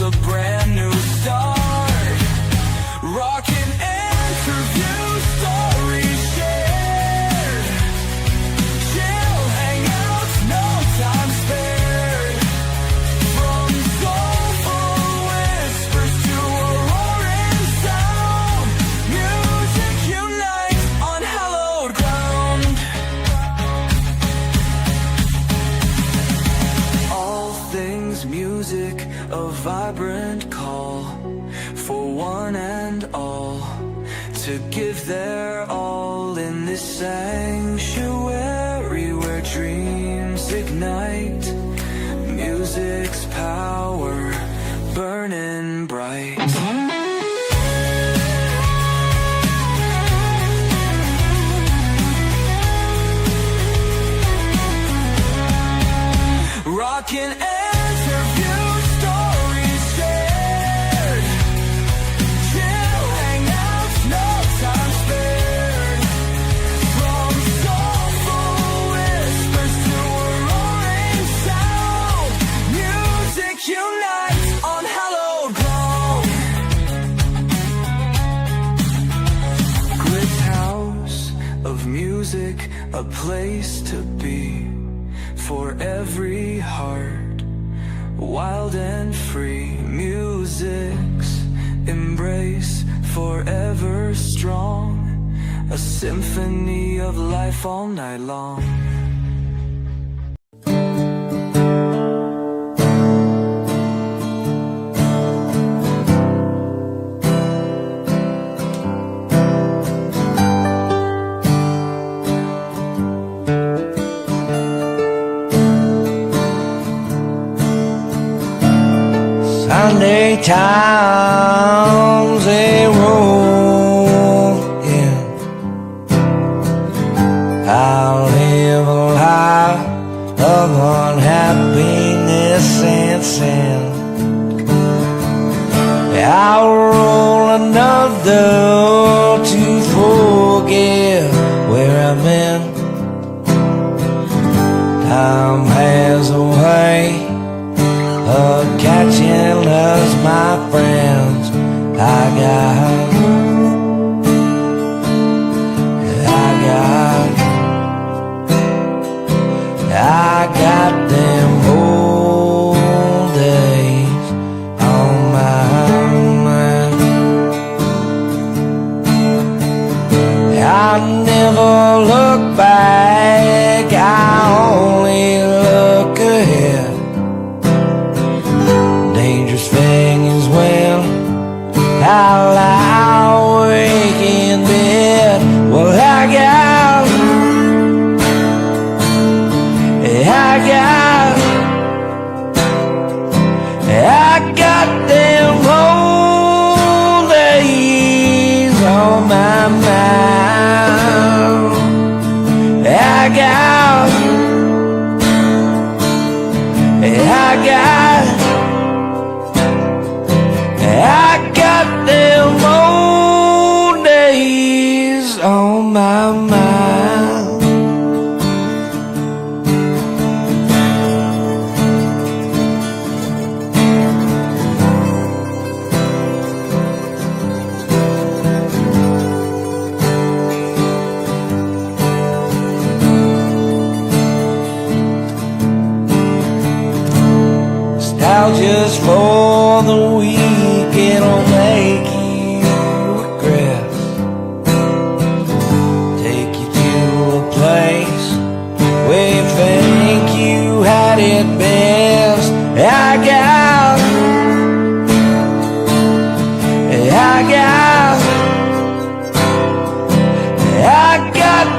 a brand new start. Rockin' interview, stories shared. Chill hangouts, no time spared. From soulful whispers to a roaring sound, music unites on hallowed ground. All things music, a vibrant call for one and all to give their all in this sanctuary where dreams ignite. Music's power burning bright. Rockin' interview, stories shared. Chill hangouts, no time spared. From soulful whispers to a roaring sound, music unites on hallowed ground. Glick's house of music, a place to be for every heart, wild and free. Music's embrace, forever strong, a symphony of life all night long. Sunday times they roll in. I'll live a life of unhappiness and sin. I'll roll another to forget where I've been. Time has a way of catching us, my friends. I got them old days on my mind. I never look back, I only look ahead. Dangerous thing is when I lie awake in bed. Well, I got them old days on my mind. I got them old days on my mind. Nostalgia's for the weak, it'll make you regress. Take you to a place where you think you had it best. I got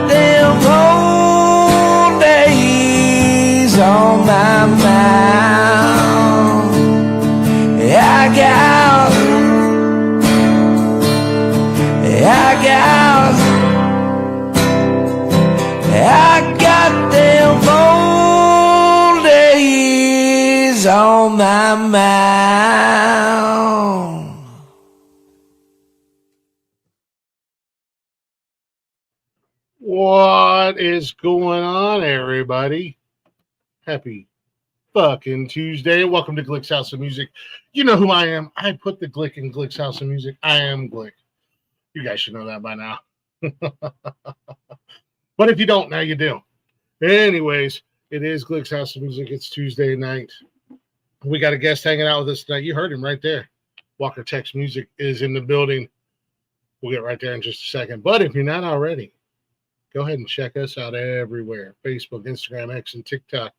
them old days on my mind. I got them old days on my mind. What is going on, everybody? Happy fucking Tuesday. Welcome to Glick's House of Music. You know who I am. I put the Glick in Glick's House of Music. I am Glick. You guys should know that by now. But if you don't, now you do. Anyways, it is Glick's House of Music. It's Tuesday night. We got a guest hanging out with us tonight. You heard him right there. Walker Tex Music is in the building. We'll get right there in just a second. But if you're not already, go ahead and check us out everywhere. Facebook, Instagram, X, and TikTok.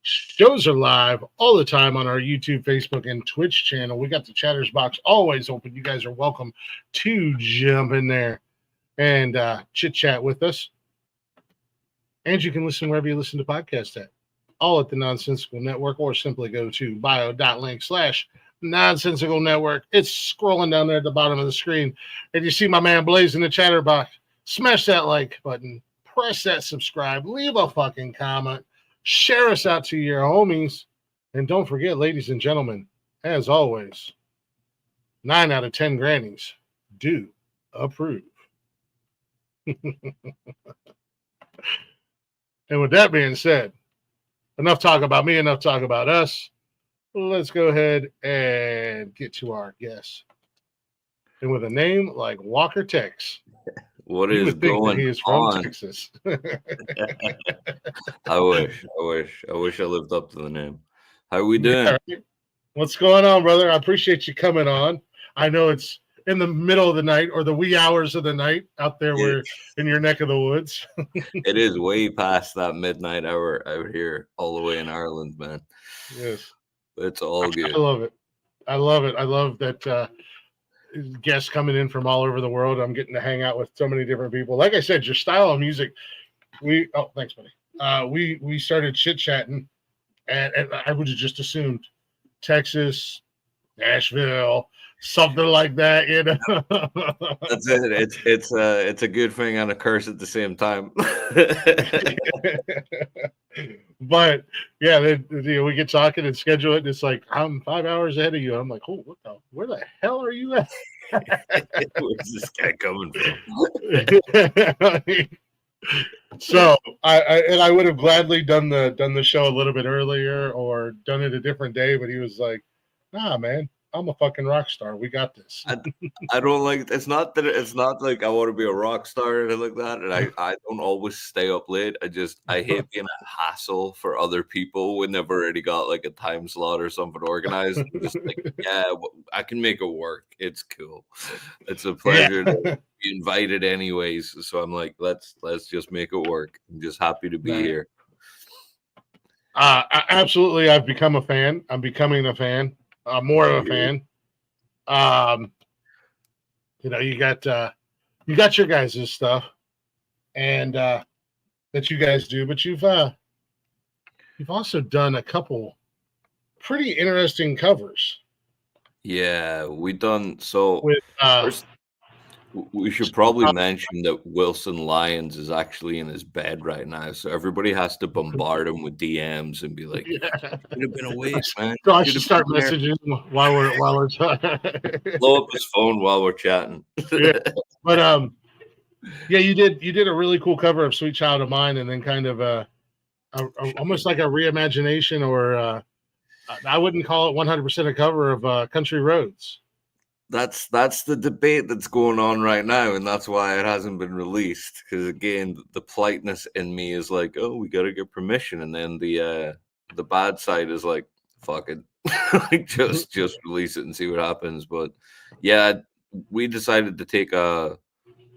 Shows are live all the time on our YouTube, Facebook, and Twitch channel. We got the chatters box always open. You guys are welcome to jump in there and chit-chat with us. And you can listen wherever you listen to podcasts at. All at the Nonsensical Network, or simply go to bio.link/Nonsensical Network. It's scrolling down there at the bottom of the screen. And you see my man Blaze in the chatter box. Smash that like button. Press that subscribe. Leave a fucking comment. Share us out to your homies. And don't forget, ladies and gentlemen, as always, 9 out of 10 grannies do approve. And with that being said, enough talk about me, enough talk about us. Let's go ahead and get to our guest. And with a name like Walker Tex, what is going he is from on? Texas. I wish I lived up to the name. How are we doing? Yeah, right. What's going on, brother? I appreciate you coming on. I know it's in the middle of the night or the wee hours of the night out there where in your neck of the woods. It is way past that midnight hour out here all the way in Ireland, man. Yes. It's all good. I love it. I love that guests coming in from all over the world. I'm getting to hang out with so many different people. Like I said, your style of music, thanks, buddy. We started chit-chatting, and I would have just assumed Texas, Nashville, something like that, you know. That's it. It's a good thing and a curse at the same time. But yeah, we get talking and schedule it, and it's like I'm 5 hours ahead of you. I'm like, oh, where the hell are you at? Where's this guy coming from? So I would have gladly done the show a little bit earlier or done it a different day, but he was like, nah, man, I'm a fucking rock star. We got this. I don't like. It's not like I want to be a rock star or anything like that. And I don't always stay up late. I hate being a hassle for other people when they've already got like a time slot or something organized. I'm just like, yeah, I can make it work. It's cool. It's a pleasure to be invited anyways. So I'm like, let's just make it work. I'm just happy to be here. Absolutely, I've become a fan. I'm becoming a fan. More of a fan. You got your guys' stuff, and that you guys do, but you've also done a couple pretty interesting covers. Yeah, we done so. With first, we should probably mention that Wilson Lyons is actually in his bed right now, so everybody has to bombard him with DMs and be like, "Could have been awake, man." So I should start messaging while we're talking. Blow up his phone while we're chatting. Yeah. But yeah, you did a really cool cover of "Sweet Child of Mine," and then kind of almost like a reimagination, or I wouldn't call it 100% a cover of "Country Roads." That's the debate that's going on right now, and that's why it hasn't been released. Because again, the politeness in me is like, oh, we gotta get permission, and then the bad side is like, fuck it, like just release it and see what happens. But yeah, we decided to take a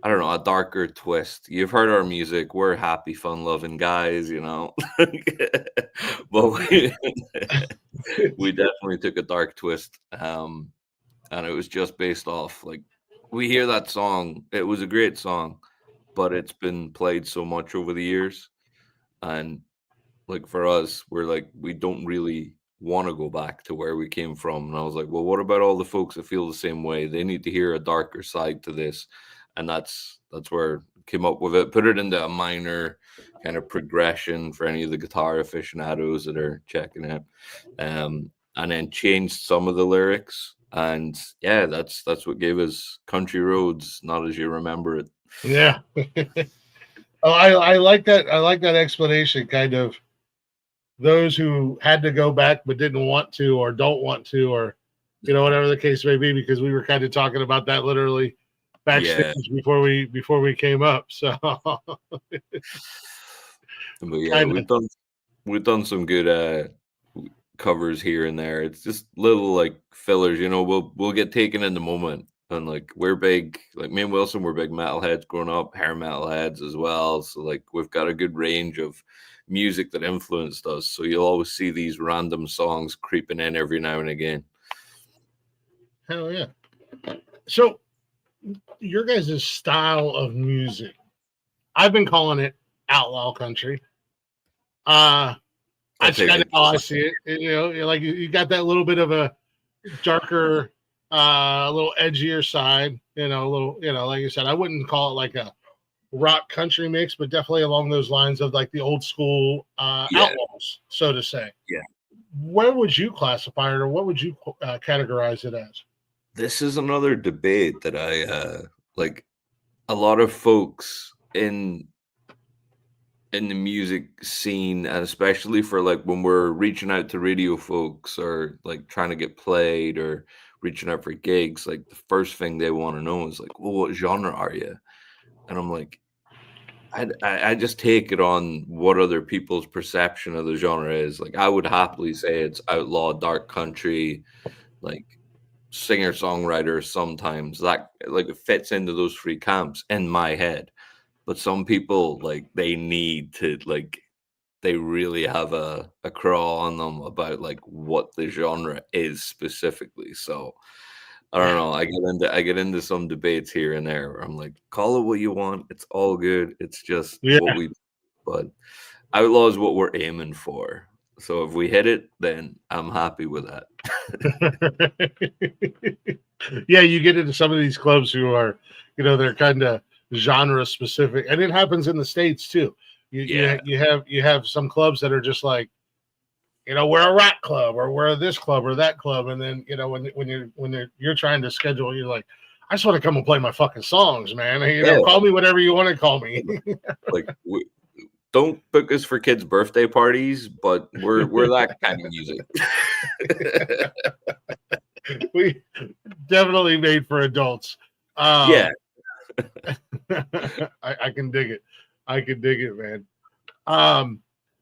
darker twist. You've heard our music; we're happy, fun-loving guys, you know. But we definitely took a dark twist. And it was just based off, like, we hear that song. It was a great song, but it's been played so much over the years. And, like, for us, we're like, we don't really want to go back to where we came from. And I was like, well, what about all the folks that feel the same way? They need to hear a darker side to this. And that's where I came up with it. Put it into a minor kind of progression for any of the guitar aficionados that are checking it. And then changed some of the lyrics. And yeah, that's what gave us Country Roads, Not As You Remember It. Yeah. Oh, I like that. I like that explanation. Kind of those who had to go back but didn't want to or don't want to, or whatever the case may be, because we were kind of talking about that literally backstage Yeah. before we came up. So But yeah, kind of. we've done some good covers here and there. It's just little like fillers, we'll get taken in the moment. And like we're big, like me and Wilson were big metalheads growing up, hair metalheads as well. So like we've got a good range of music that influenced us. So you'll always see these random songs creeping in every now and again. Hell yeah. So your guys' style of music, I've been calling it outlaw country. That's kind of how I see it. Like you got that little bit of a darker, a little edgier side. A little, like you said, I wouldn't call it like a rock country mix, but definitely along those lines of like the old school outlaws, so to say. Yeah. Where would you classify it, or what would you categorize it as? This is another debate that I like. A lot of folks in the music scene, and especially for like when we're reaching out to radio folks or like trying to get played or reaching out for gigs, like the first thing they want to know is like, well, what genre are you? And I'm like, I just take it on what other people's perception of the genre is. Like I would happily say it's outlaw, dark country, like singer songwriter. Sometimes that like it fits into those three camps in my head. But some people like they need to like they really have a crawl on them about like what the genre is specifically. So I don't know. I get into some debates here and there where I'm like, call it what you want. It's all good. It's just what we. But outlaw is what we're aiming for. So if we hit it, then I'm happy with that. Yeah, you get into some of these clubs who are, they're kind of genre specific, and it happens in the States too. You have some clubs that are just like, we're a rock club, or we're this club or that club, and then when you're trying to schedule, you're like, I just want to come and play my fucking songs, man. Call me whatever you want to call me. Like don't book us for kids' birthday parties, but we're that kind of music. We definitely made for adults. Yeah. I can dig it. I can dig it, man.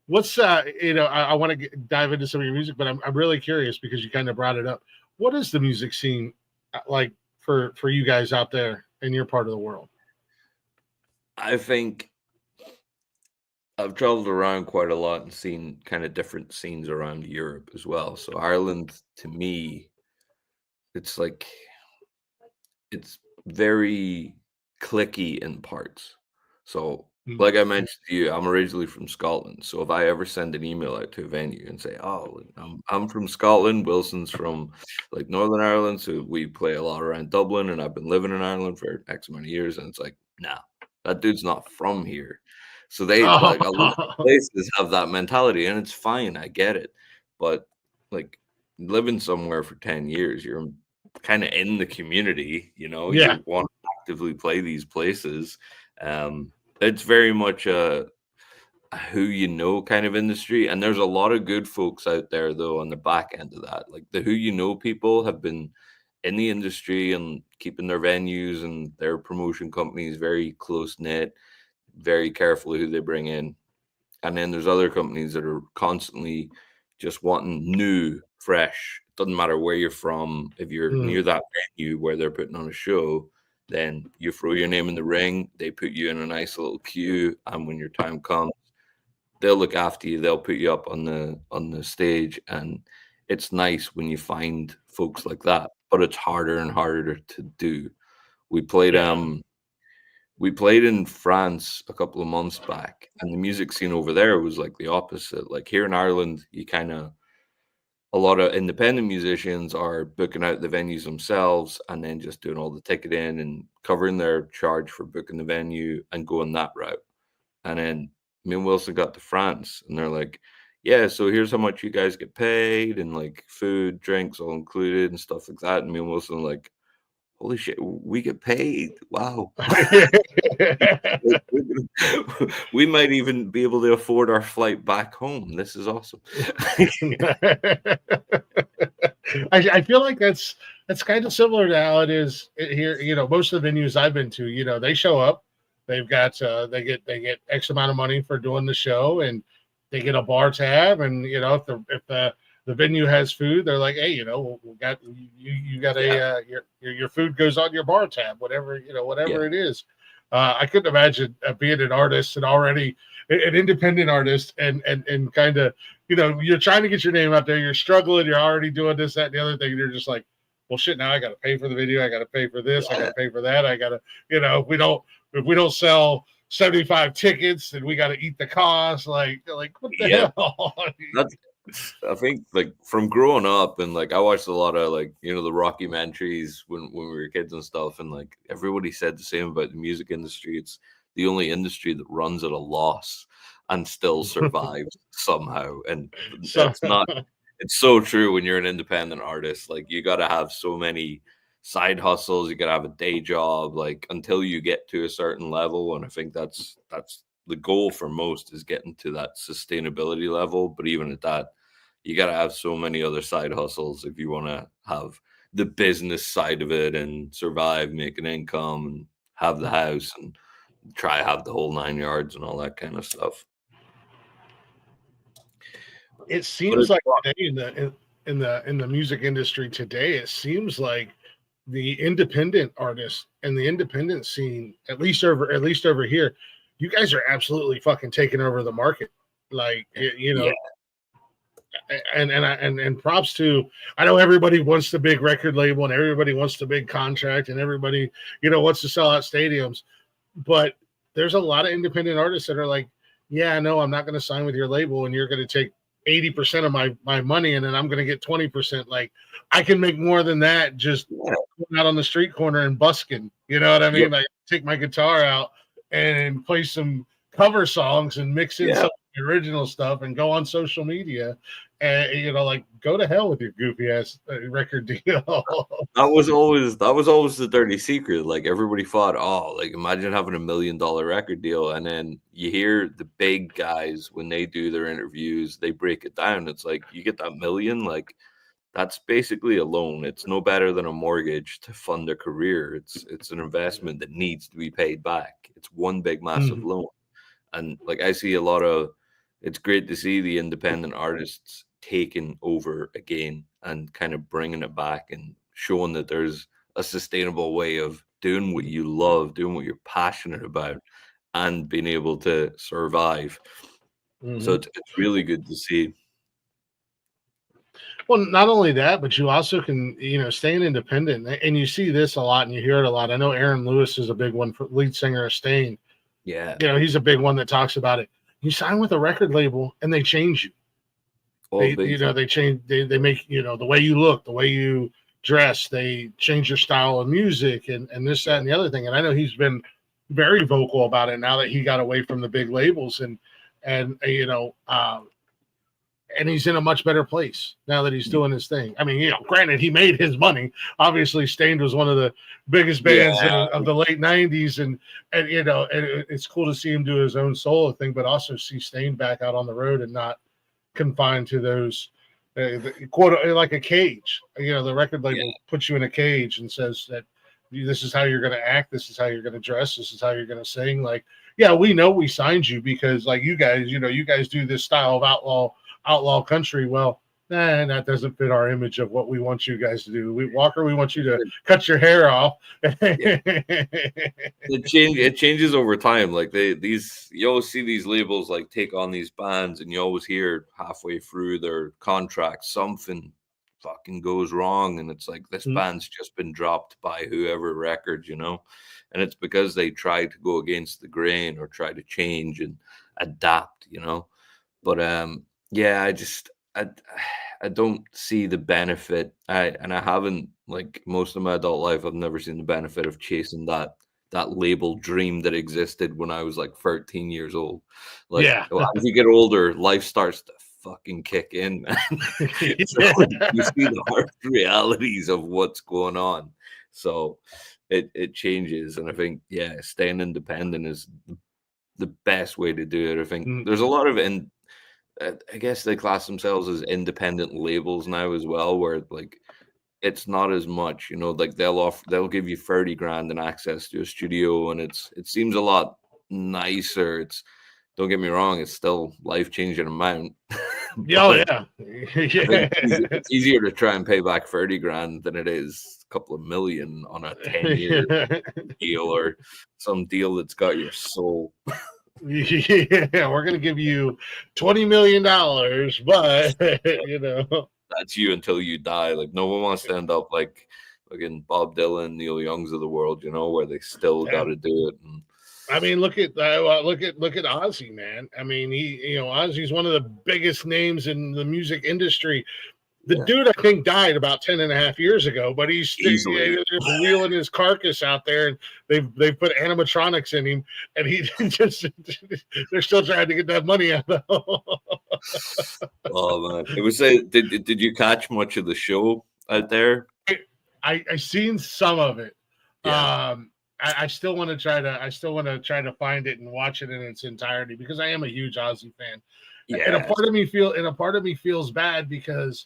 What's I want to dive into some of your music, but I'm really curious because you kind of brought it up. What is the music scene like for you guys out there in your part of the world? I think I've traveled around quite a lot and seen kind of different scenes around Europe as well. So Ireland, to me, it's like it's very clicky in parts. So like I mentioned to you, I'm originally from Scotland. So if I ever send an email out to a venue and say, "Oh, I'm from Scotland, Wilson's from like Northern Ireland, so we play a lot around Dublin, and I've been living in Ireland for X amount of years," and it's like, nah, that dude's not from here. So they like a lot of places have that mentality, and it's fine. I get it, but like living somewhere for 10 years, you're kind of in the community. Yeah. You want to actively play these places. It's very much a who you know kind of industry, and there's a lot of good folks out there though on the back end of that. Like the who you know people have been in the industry and keeping their venues and their promotion companies very close knit, very careful who they bring in. And then there's other companies that are constantly just wanting new, fresh. Doesn't matter where you're from. If you're near that venue where they're putting on a show, then you throw your name in the ring. They put you in a nice little queue, and when your time comes, they'll look after you. They'll put you up on the stage, and it's nice when you find folks like that. But it's harder and harder to do. We played in France a couple of months back, and the music scene over there was like the opposite. Like here in Ireland, a lot of independent musicians are booking out the venues themselves and then just doing all the ticketing and covering their charge for booking the venue and going that route. And then me and Wilson got to France, and they're like, yeah, so here's how much you guys get paid, and like food, drinks all included and stuff like that. And me and Wilson are like, holy shit, we get paid. Wow. We might even be able to afford our flight back home. This is awesome. I feel like that's kind of similar to how it is here. Most of the venues I've been to, they show up, they've got they get X amount of money for doing the show, and they get a bar tab, and if the venue has food, they're like, hey, we got you got your food goes on your bar tab, whatever whatever it is. I couldn't imagine being an artist and already an independent artist and kind of you're trying to get your name out there, you're struggling, you're already doing this, that, and the other thing, and you're just like, well, shit, now I got to pay for the video, I got to pay for this, I got to pay for that, I got to, if we don't sell 75 tickets, then we got to eat the cost. Like what the hell? I think like from growing up and like I watched a lot of like the rockumentaries when we were kids and stuff, and like everybody said the same about the music industry. It's the only industry that runs at a loss and still survives somehow. And that's not, it's so true when you're an independent artist. Like you got to have so many side hustles, you got to have a day job, like until you get to a certain level. And I think that's the goal for most, is getting to that sustainability level. But even at that, you got to have so many other side hustles if you want to have the business side of it and survive, make an income, and have the house and try have the whole 9 yards and all that kind of stuff. It seems like today in the music industry today, it seems like the independent artists and the independent scene, at least over here, you guys are absolutely fucking taking over the market. Like and props to, I know everybody wants the big record label and everybody wants the big contract and everybody wants to sell out stadiums, but there's a lot of independent artists that are like, yeah, no, I'm not going to sign with your label, and you're going to take 80% of my money, and then I'm going to get 20%. Like I can make more than that just going out on the street corner and busking. You know what I mean? Like take my guitar out and play some cover songs and mix in some original stuff and go on social media, and like go to hell with your goofy ass record deal. that was always the dirty secret. Like everybody thought, oh, like imagine having $1 million record deal, and then you hear the big guys when they do their interviews, they break it down. It's like you get that $1 million, like that's basically a loan. It's no better than a mortgage to fund a career. It's an investment that needs to be paid back. It's one big massive loan. And like I see it's great to see the independent artists taking over again and kind of bringing it back and showing that there's a sustainable way of doing what you love, doing what you're passionate about, and being able to survive. So it's really good to see. Well, not only that, but you also can, staying independent, and you see this a lot and you hear it a lot. I know Aaron Lewis is a big one, for lead singer of Stain. Yeah. He's a big one that talks about it. You sign with a record label and they change you. They change, they make, the way you look, the way you dress, they change your style of music and this, that, and the other thing. And I know he's been very vocal about it now that he got away from the big labels and he's in a much better place now that he's doing his thing. I mean, granted, he made his money. Obviously, Stained was one of the biggest bands of the late 90s. And it's cool to see him do his own solo thing, but also see Stained back out on the road and not confined to those, quote, like a cage. The record label puts you in a cage and says that this is how you're going to act. This is how you're going to dress. This is how you're going to sing. Like, yeah, we know we signed you because like you guys do this style of outlaw country. Well, that doesn't fit our image of what we want you guys to do. We want you to cut your hair off. It changes over time. Like you always see these labels like take on these bands, and you always hear halfway through their contract something fucking goes wrong, and it's like this band's just been dropped by whoever records, and it's because they try to go against the grain or try to change and adapt, But yeah, I don't see the benefit. I haven't, like most of my adult life, I've never seen the benefit of chasing that label dream that existed when I was like 13 years old. Like as you get older, life starts to fucking kick in, man. So you see the harsh realities of what's going on. So it changes, and I think staying independent is the best way to do it. I think Mm, there's a lot of I guess they class themselves as independent labels now as well, where like it's not as much, like they'll give you 30 grand and access to a studio, and it seems a lot nicer. Don't get me wrong, it's still life-changing amount. yeah, oh, But yeah. I think Yeah. it's easier to try and pay back 30 grand than it is a couple of million on a 10-year deal or some deal that's got your soul. Yeah, we're gonna give you $20 million, but That's you until you die. Like no one wants to end up like fucking Bob Dylan, Neil Young's of the world, where they still got yeah. to do it. And I mean, look at Ozzy, man. I mean, Ozzy's one of the biggest names in the music industry. The yeah, dude, I think, died about 10 and a half years ago, but he's still easily. wheeling his carcass out there, and they've put animatronics in him, and he just they're still trying to get that money out of him. Oh man, it was did you catch much of the show out there? I seen some of it. Yeah, I still want to try to find it and watch it in its entirety because I am a huge Ozzy fan. And yeah, a part of me feels bad because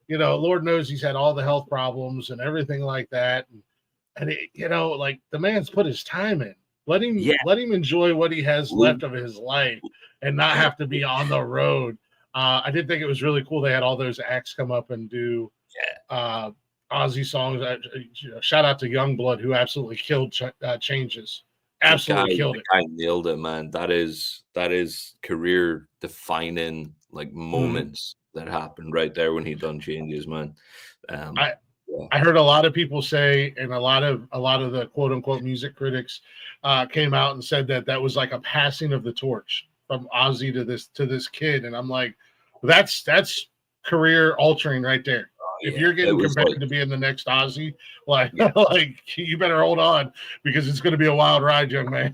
Lord knows he's had all the health problems and everything like that. And like the man's put his time in. yeah. Let him enjoy what he has left of his life and not have to be on the road. I did think it was really cool. They had all those acts come up and do Ozzy songs. Shout out to Youngblood, who absolutely killed Changes. Absolutely killed The it. guy nailed it, man. That is career defining like moments that happened right there when he done Changes, man. I Yeah. I heard a lot of people say, and a lot of the quote unquote music critics came out and said that was like a passing of the torch from Ozzy to this kid, and I'm like, that's career altering right there. If Yeah, you're it getting was compared like to being the next Ozzy, like yeah. like you better hold on because it's going to be a wild ride, young man.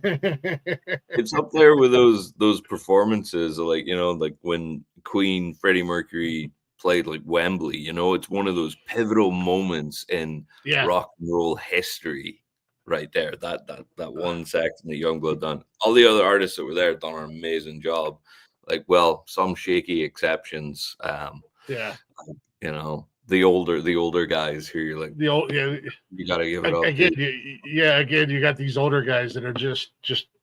It's up there with those performances, like like when Queen Freddie Mercury played like Wembley. It's one of those pivotal moments in Yeah. rock and roll history, right there. That one section that Youngblood done. All the other artists that were there done an amazing job. Like, well, some shaky exceptions. Yeah. The older guys who you're like, The old yeah. you got to give it up Again, to. again, you got these older guys that are just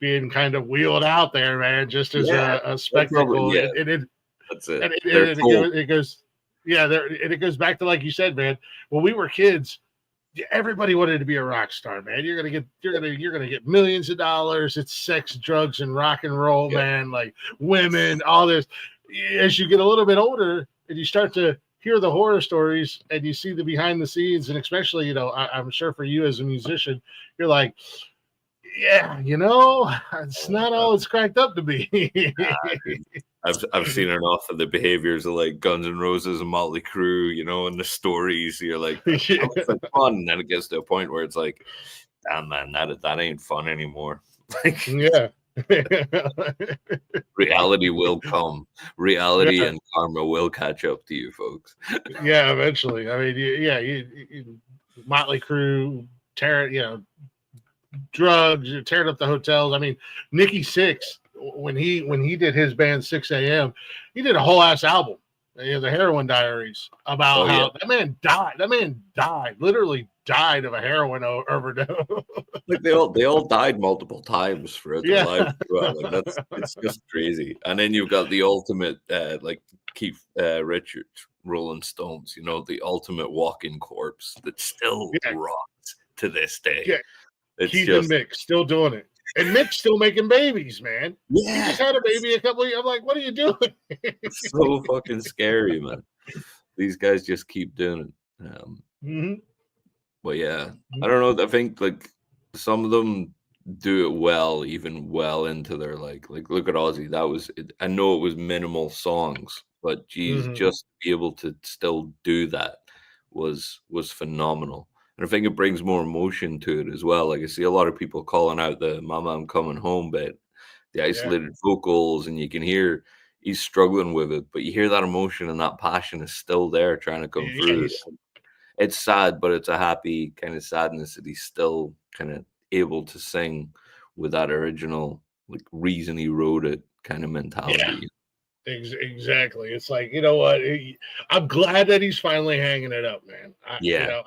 being kind of wheeled out there, man, just as Yeah, a they're probably spectacle. that's it. And They're told. it goes, yeah, there, and it goes back to like you said, man. When we were kids, everybody wanted to be a rock star, man. You're gonna get millions of dollars. It's sex, drugs, and rock and roll, Yeah. man. Like women, all this. As you get a little bit older, and you start to hear the horror stories, and you see the behind the scenes, and especially, I'm sure for you as a musician, you're like, yeah, it's not all it's cracked up to be. I've seen enough of the behaviors of like Guns N' Roses and Motley Crue, and the stories. You're like, that looks like fun, and then it gets to a point where it's like, damn man, that ain't fun anymore. Like Yeah. reality will come. Reality Yeah. and karma will catch up to you, folks. Yeah, eventually. I mean, you Motley Crue, drugs, you're tearing up the hotels. I mean, Nikki Sixx, when he did his band 6 a.m., he did a whole ass album, the Heroin Diaries, about how that man died. That man died, literally died of a heroin overdose. Like they all died multiple times throughout their lives. Like it's just crazy. And then you've got the ultimate, like Keith Richards, Rolling Stones. The ultimate walking corpse that still rocks to this day. Yeah. It's Keith just and Mick still doing it. And Mick's still making babies, man. Yeah. He just had a baby a couple of years. I'm like, what are you doing? It's so fucking scary, man. These guys just keep doing it. But yeah, I don't know. I think like some of them do it well, even well into their like look at Ozzy. That was I know it was minimal songs, but geez, just to be able to still do that was phenomenal. And I think it brings more emotion to it as well. Like I see a lot of people calling out the "Mama, I'm Coming Home" bit, the isolated vocals, and you can hear he's struggling with it, but you hear that emotion and that passion is still there trying to come through. it's sad, but it's a happy kind of sadness that he's still kind of able to sing with that original like reason he wrote it kind of Yeah, mentality. exactly. It's like, you know what? I'm glad that he's finally hanging it up, man. Yeah,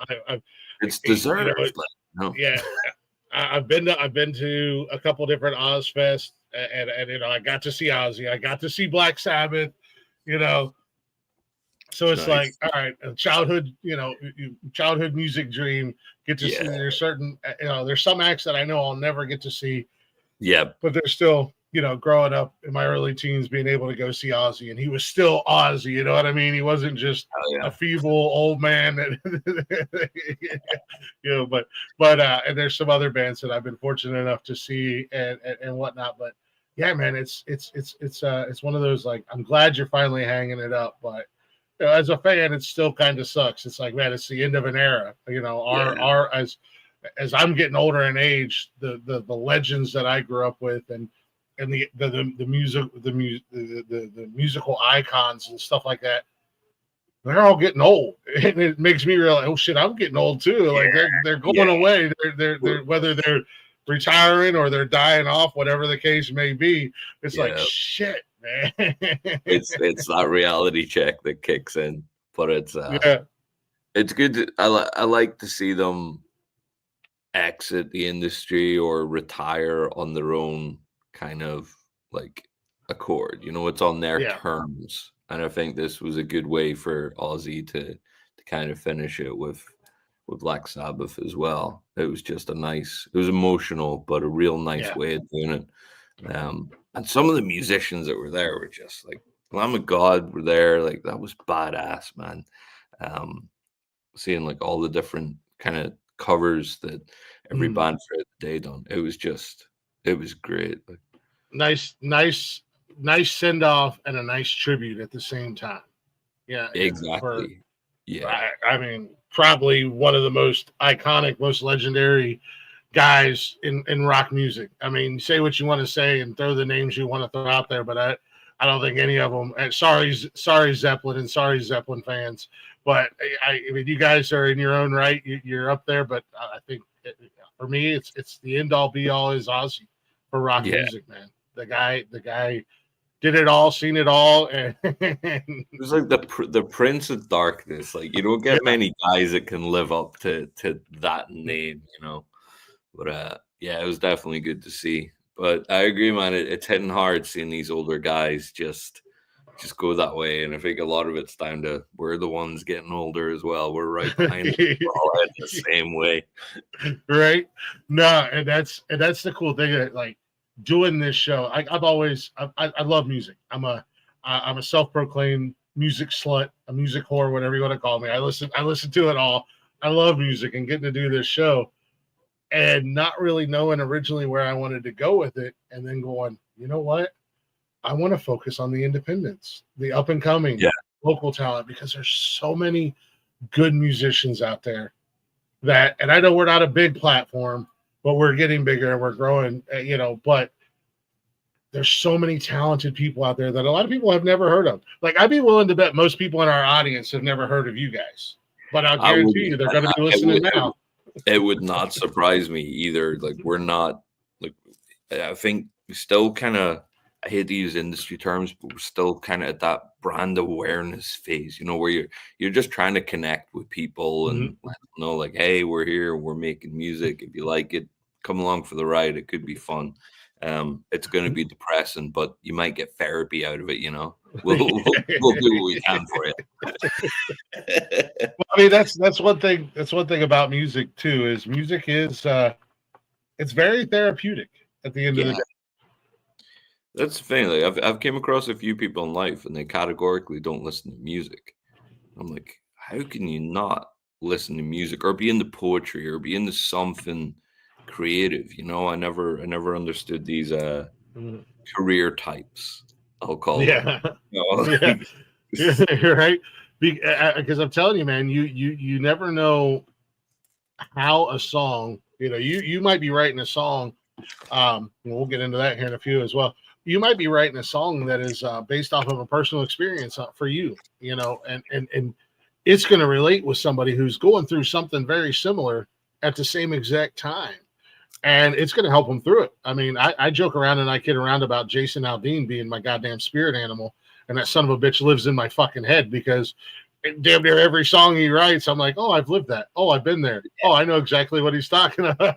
it's You deserved. know, Like, no, yeah. I've been to a couple different Ozfest, and you know, I got to see Ozzy, I got to see Black Sabbath, you know. So it's like, nice. all right, a childhood, you know, childhood music dream. Get to see. Yeah, There's certain, you know, there's some acts that I know I'll never get to see, yeah, but they're still, you know, growing up in my early teens, being able to go see Ozzy, and he was still Ozzy. You know what I mean? He wasn't just oh a yeah, feeble old man that, you know. And there's some other bands that I've been fortunate enough to see and whatnot. But yeah, man, it's one of those, like, I'm glad you're finally hanging it up, but you know, as a fan, it still kind of sucks. It's like, man, it's the end of an era. You know, yeah, our as I'm getting older in age, the legends that I grew up with, and the music, the musical icons and stuff like that, they're all getting old, and it makes me realize, oh shit, I'm getting old too. Like they're going yeah. away. They're whether they're retiring or they're dying off, whatever the case may be. It's like, Yeah, shit, man. it's that reality check that kicks in, but Yeah, it's good. I like to see them exit the industry or retire on their own kind of like accord. You know, it's on their yeah, terms, and I think this was a good way for Ozzy to kind of finish it with Black Sabbath as well. It was just it was emotional, but a real nice yeah. way of doing it. And some of the musicians that were there were just like Lamb of God were there. Like that was badass, man. Um, Seeing like all the different kind of covers that every Mm. band throughout the day done. It was great. Like, Nice send off and a nice tribute at the same time. Yeah, for exactly. Yeah. I mean, probably one of the most iconic, most legendary guys in rock music. I mean, say what you want to say and throw the names you want to throw out there, but I don't think any of them. And sorry Zeppelin, and sorry Zeppelin fans, but I mean, you guys are in your own right. You're up there, but I think for me, it's the end all be all is Ozzy for rock Yeah. music, man. The guy did it all, seen it all, and It was like the Prince of Darkness. Like you don't yeah, get many guys that can live up to that name, you know. But yeah, it was definitely good to see. But I agree, man. It's hitting hard seeing these older guys just go that way, and I think a lot of it's down to we're the ones getting older as well. We're right behind them. We're all heading the same way. right? No, and that's the cool thing that, like, doing this show. I love music. I'm a self-proclaimed music slut, a music whore, whatever you want to call me. I listen to it all. I love music, and getting to do this show and not really knowing originally where I wanted to go with it, and then going, you know what? I want to focus on the independents, the up and coming Yeah, local talent, because there's so many good musicians out there that, and I know we're not a big platform, but we're getting bigger and we're growing, you know, but there's so many talented people out there that a lot of people have never heard of. Like, I'd be willing to bet most people in our audience have never heard of you guys, but I'll I guarantee wouldn't. you they're going to be listening now. It would not surprise me either. Like we're not like I think we still kind of I hate to use industry terms, but we're still kind of at that brand awareness phase, you know, where you're just trying to connect with people Mhm. and let them know like, hey, we're here, we're making music. If you like it, come along for the ride. It could be fun. It's going to be depressing, but you might get therapy out of it. You know, we'll do what we can for you. I mean, that's one thing. That's one thing about music too. Is music is it's very therapeutic at the end of the Yeah. day. That's the thing. Like I've came across a few people in life, and they categorically don't listen to music. I'm like, how can you not listen to music or be into poetry or be into something creative? You know, I never understood these Mhm. career types. I'll call them. Yeah, You know, yeah, like, you're right. Because I'm telling you, man, you never know how a song. You know, you might be writing a song. We'll get into that here in a few as well. You might be writing a song that is based off of a personal experience for you. You know, and it's going to relate with somebody who's going through something very similar at the same exact time. And it's going to help them through it. I mean, I joke around and I kid around about Jason Aldean being my goddamn spirit animal. And that son of a bitch lives in my fucking head because damn near every song he writes, I'm like, oh, I've lived that. Oh, I've been there. Oh, I know exactly what he's talking about.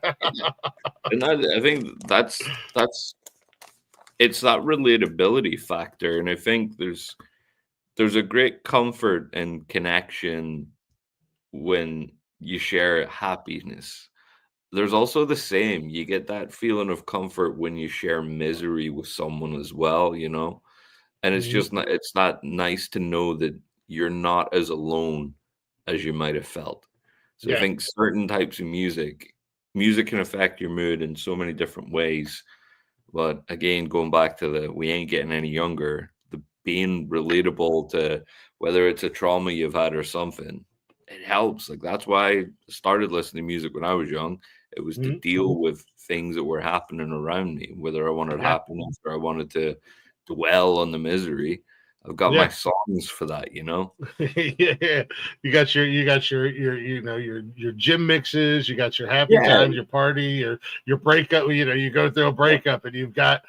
And I think that's it's that relatability factor. And I think there's a great comfort and connection when you share happiness. There's also the same. You get that feeling of comfort when you share misery with someone as well, you know? And it's Mhm. just not, it's not nice to know that you're not as alone as you might have felt. So I Yeah. think certain types of music can affect your mood in so many different ways. But again, going back to the we ain't getting any younger, the being relatable to whether it's a trauma you've had or something, it helps. Like that's why I started listening to music when I was young. It was to Mhm. deal with things that were happening around me, whether I wanted Yeah. happiness or I wanted to dwell on the misery. I've got my Yeah. songs for that, you know? Yeah, you got your your gym mixes, you got your happy Yeah, times, your party, your breakup. You go through a breakup and you got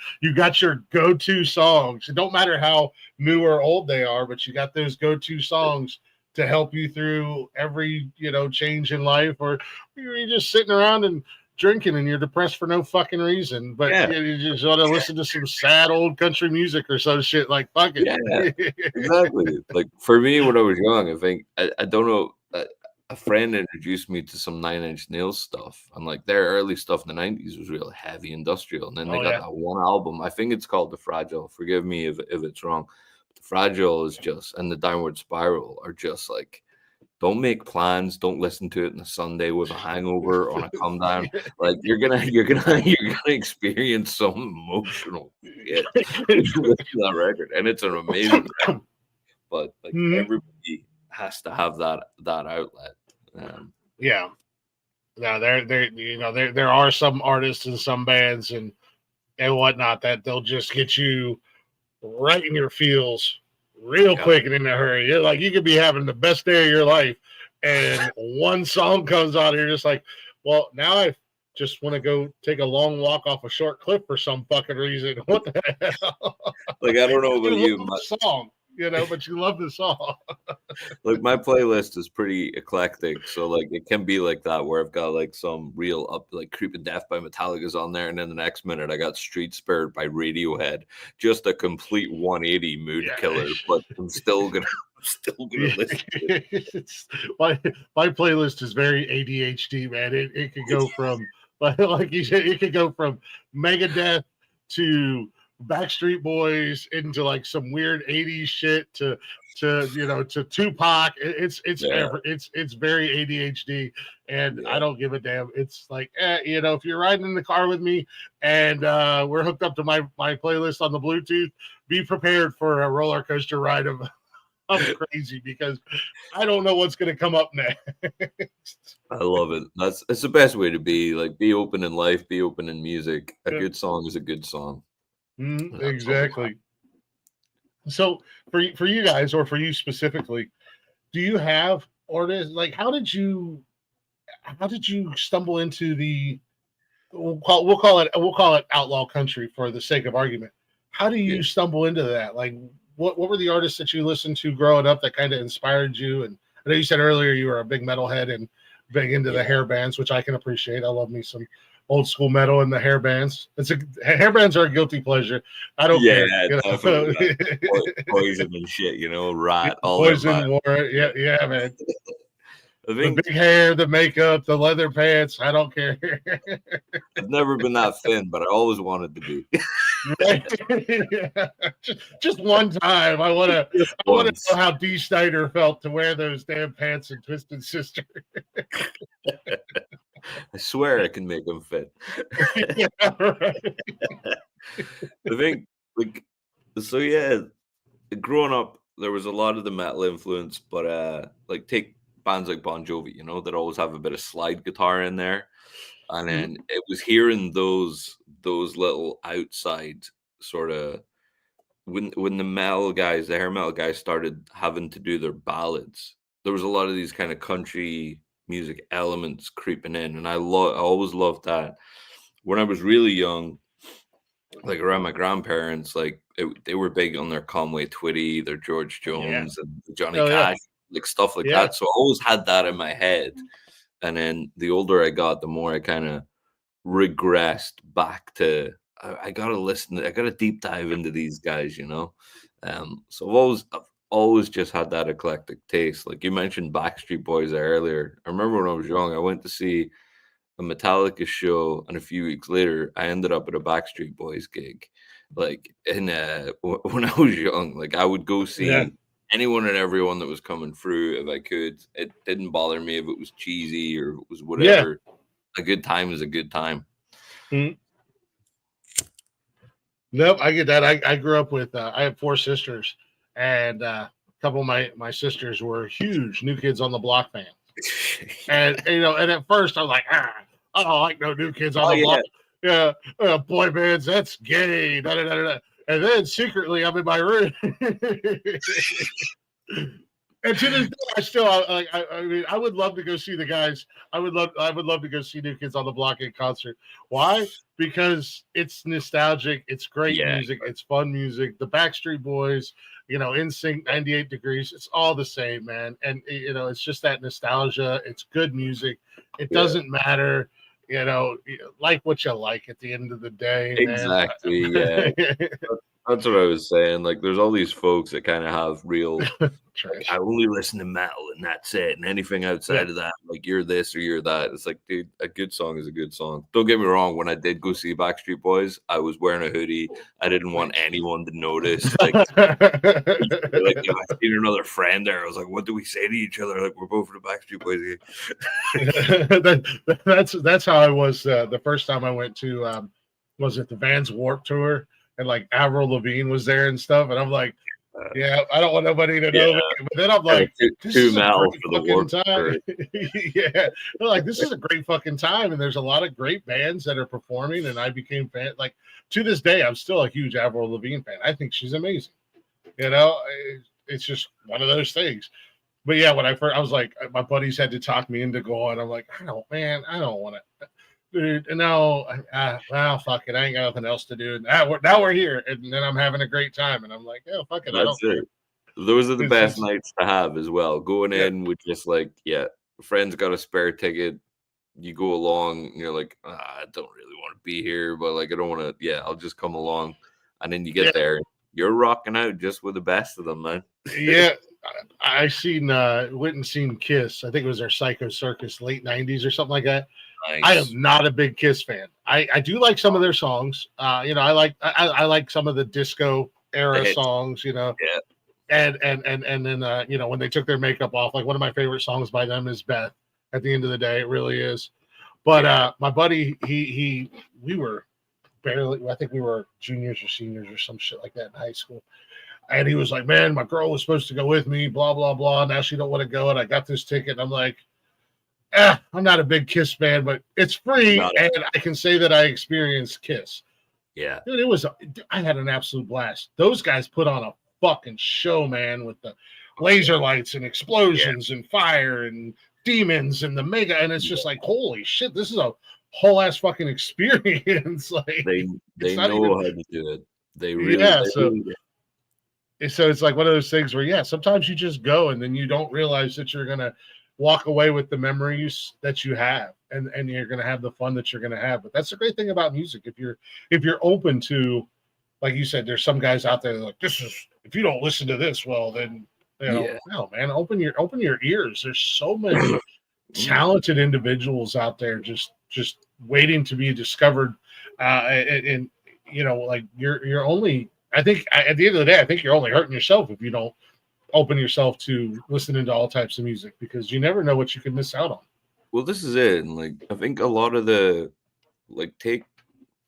your go-to songs. It don't matter how new or old they are, but you got those go-to songs to help you through every change in life, or you're just sitting around and drinking and you're depressed for no fucking reason, but yeah, you just want to listen to some sad old country music or some shit. Like fuck yeah. it. Exactly. Like for me, when I was young, I think I don't know. A friend introduced me to some Nine Inch Nails stuff, and like their early stuff in the '90s was real heavy industrial. And then they Oh got yeah. that one album. I think it's called The Fragile. Forgive me if it's wrong. The Fragile is just, and the Downward Spiral are just like, don't make plans. Don't listen to it on a Sunday with a hangover on a come down. Like you're gonna experience some emotional shit when you listen to that record, and it's an amazing but like Mhm. everybody has to have that outlet. Yeah. Now there are some artists and some bands and whatnot that they'll just get you right in your feels real Yeah, quick and in a hurry. You're like you could be having the best day of your life, and one song comes on, and you're just like, well, now I just want to go take a long walk off a short cliff for some fucking reason. What the hell? like I don't know You about love you, the song, but you love the song. like my playlist is pretty eclectic, so like it can be like that where I've got like some real up like Creeping Death by Metallica's on there, and then the next minute I got Street Spirit by Radiohead, just a complete 180 mood Yeah. killer. But I'm still gonna still gonna Yeah, listen to it. it's, my playlist is very ADHD, man. It could go from like you said, it could go from Megadeth to Backstreet Boys into like some weird '80s shit to Tupac. Yeah, It's very ADHD, and I yeah. don't give a damn. It's like if you're riding in the car with me and we're hooked up to my playlist on the Bluetooth, be prepared for a roller coaster ride of crazy because I don't know what's going to come up next. I love it. It's the best way to be. Like, be open in life, be open in music. A good song is a good song. And that's all that Exactly. So for you guys, or for you specifically, do you have artists like how did you stumble into the we'll call it outlaw country for the sake of argument. How do yeah, you stumble into that? Like what were the artists that you listened to growing up that kind of inspired you? And I know you said earlier you were a big metalhead and big into the yeah, hair bands, which I can appreciate. I love me some old school metal and the hair bands. Hair bands are a guilty pleasure. I don't yeah, care. definitely. That poison and shit, rat, all them Poison vibes. war. Yeah. Yeah, yeah, man. I The think big hair, the makeup, the leather pants. I don't care. I've never been that thin, but I always wanted to be. Right? Yeah. Just one time. I want to. Just I want to once. know how D. Snyder felt to wear those damn pants in Twisted Sister. I swear I can make them fit. Yeah, right. I think, like, so yeah, growing up, there was a lot of the metal influence, but like take bands like Bon Jovi, that always have a bit of slide guitar in there. And then it was hearing those little outside sort of when the hair metal guys started having to do their ballads. there was a lot of these kind of country music elements creeping in, and I always loved that. When I was really young, like around my grandparents, like they were big on their Conway Twitty, their George Yeah. Jones, and Johnny Oh yeah. Cash, like stuff like Yeah. that. So I always had that in my head. And then the older I got, the more I kind of regressed back to I gotta listen, I gotta deep dive into these guys, you know. So I've always just had that eclectic taste. Like you mentioned Backstreet Boys earlier. I remember when I was young, I went to see a Metallica show, and a few weeks later, I ended up at a Backstreet Boys gig. Like in when I was young, like I would go Yeah. see anyone and everyone that was coming through if I could. It didn't bother me if it was cheesy or it was Yeah. whatever. A good time is a good time. Mhm. Nope, I get that. I grew up with I have 4 sisters, and a couple of my sisters were huge New Kids on the Block fans. And and at first I was like, I don't like no New Kids on Oh the yeah, Block. Yeah, boy bands, that's gay. Da, da, da, da. And then secretly I'm in my room. And to this day, I still I mean, I would love to go see the guys. I would love to go see New Kids on the Block in concert. Why? Because it's nostalgic, it's great yeah, music, it's fun music. The Backstreet Boys, NSYNC, 98 Degrees, it's all the same, man. And it's just that nostalgia. It's good music. It yeah. doesn't matter, like what you like at the end of the day, man. Exactly. Yeah, that's what I was saying. Like, there's all these folks that kind of have real. Like, I Trash. only listen to metal and that's it. And anything Yeah. outside of that, like you're this or you're that. It's like, dude, a good song is a good song. Don't get me wrong. When I did go see Backstreet Boys, I was wearing a hoodie. I didn't want anyone to notice. Like if I seen another friend there, I was like, what do we say to each other? Like, we're both for the Backstreet Boys again. that's how I was the first time I went to was it the Vans Warp Tour, and like Avril Lavigne was there and stuff, and I'm like, yeah, I don't want nobody to know Yeah. me. But then I'm Yeah, like, too, this too is a metal great for the fucking Warped time. Tour. Yeah, they're like, this is a great fucking time, and there's a lot of great bands that are performing, and I became fan. Like to this day, I'm still a huge Avril Lavigne fan. I think she's amazing. It's just one of those things. But yeah, when I was like, my buddies had to talk me into going. I'm like, I don't want to, dude. No, well, fuck it, I ain't got nothing else to do. Now we're here, and then I'm having a great time, and I'm like, yeah, fuck it, I That's don't care. it. Those are the best It's nights to have as well. Going yeah, in with just like, yeah, friends got a spare ticket. You go along, and you're like, I don't really want to be here, but like, I don't want to. Yeah, I'll just come along. And then you yeah, get there, you're rocking out just with the best of them, man. yeah. I seen went and seen Kiss. I think it was their Psycho Circus late '90s or something like that. I am Nice. not a big Kiss fan. I do like some of their songs. I like some of the disco The era hits. songs. Yeah. And then when they took their makeup off, like one of my favorite songs by them is Beth. At the end of the day, it really is. But Yeah. my buddy, we were barely, I think we were juniors or seniors or some shit like that in high school. And he was like, man, my girl was supposed to go with me, blah, blah, blah. Now she don't want to go. And I got this ticket. And I'm like, I'm not a big Kiss fan, but it's free. Not And I can say that I experienced Kiss. Yeah. Dude, I had an absolute blast. Those guys put on a fucking show, man, with the laser lights and explosions and fire and demons and the mega. And it's just like, holy shit, this is a whole ass fucking experience. Like, They it's not even, know how to do it. They really, yeah. they So, really do. so it's like one of those things where, yeah, sometimes you just go and then you don't realize that you're going to walk away with the memories that you have, and you're going to have the fun that you're going to have. But that's the great thing about music. If you're open to, like you said, there's some guys out there that are like, this is, if you don't listen to this, well, then, Yeah. no, man, open your ears. There's so many talented individuals out there just waiting to be discovered. And like you're only, I think at the end of the day, I think you're only hurting yourself if you don't open yourself to listening to all types of music, because you never know what you can miss out on. Well, this is it. And like, I think a lot of like, take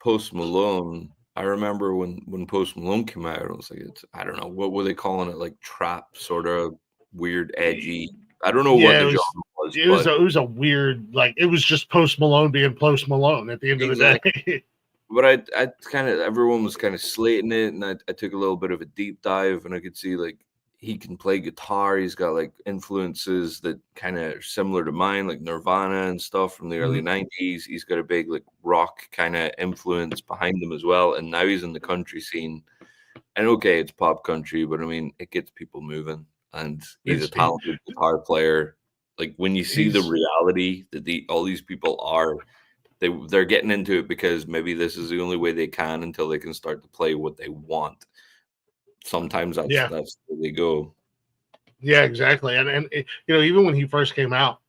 Post Malone. I remember when Post Malone came out, I was like, I don't know, what were they calling it? Like trap, sort of weird, edgy. I don't know what Yeah, the it was. genre was, It was a weird, like, it was just Post Malone being Post Malone at the end of the day. But I kind of, everyone was kind of slating it, and I took a little bit of a deep dive, and I could see like he can play guitar. He's got like influences that kind of similar to mine, like Nirvana and stuff from the early 90s. He's got a big like rock kind of influence behind him as well. And now he's in the country scene. And okay, it's pop country, but I mean, it gets people moving. And he's a talented guitar player. Like when you see the reality that all these people are, they're getting into it because maybe this is the only way they can until they can start to play what they want. Sometimes that's where they go. Yeah, exactly. And even when he first came out,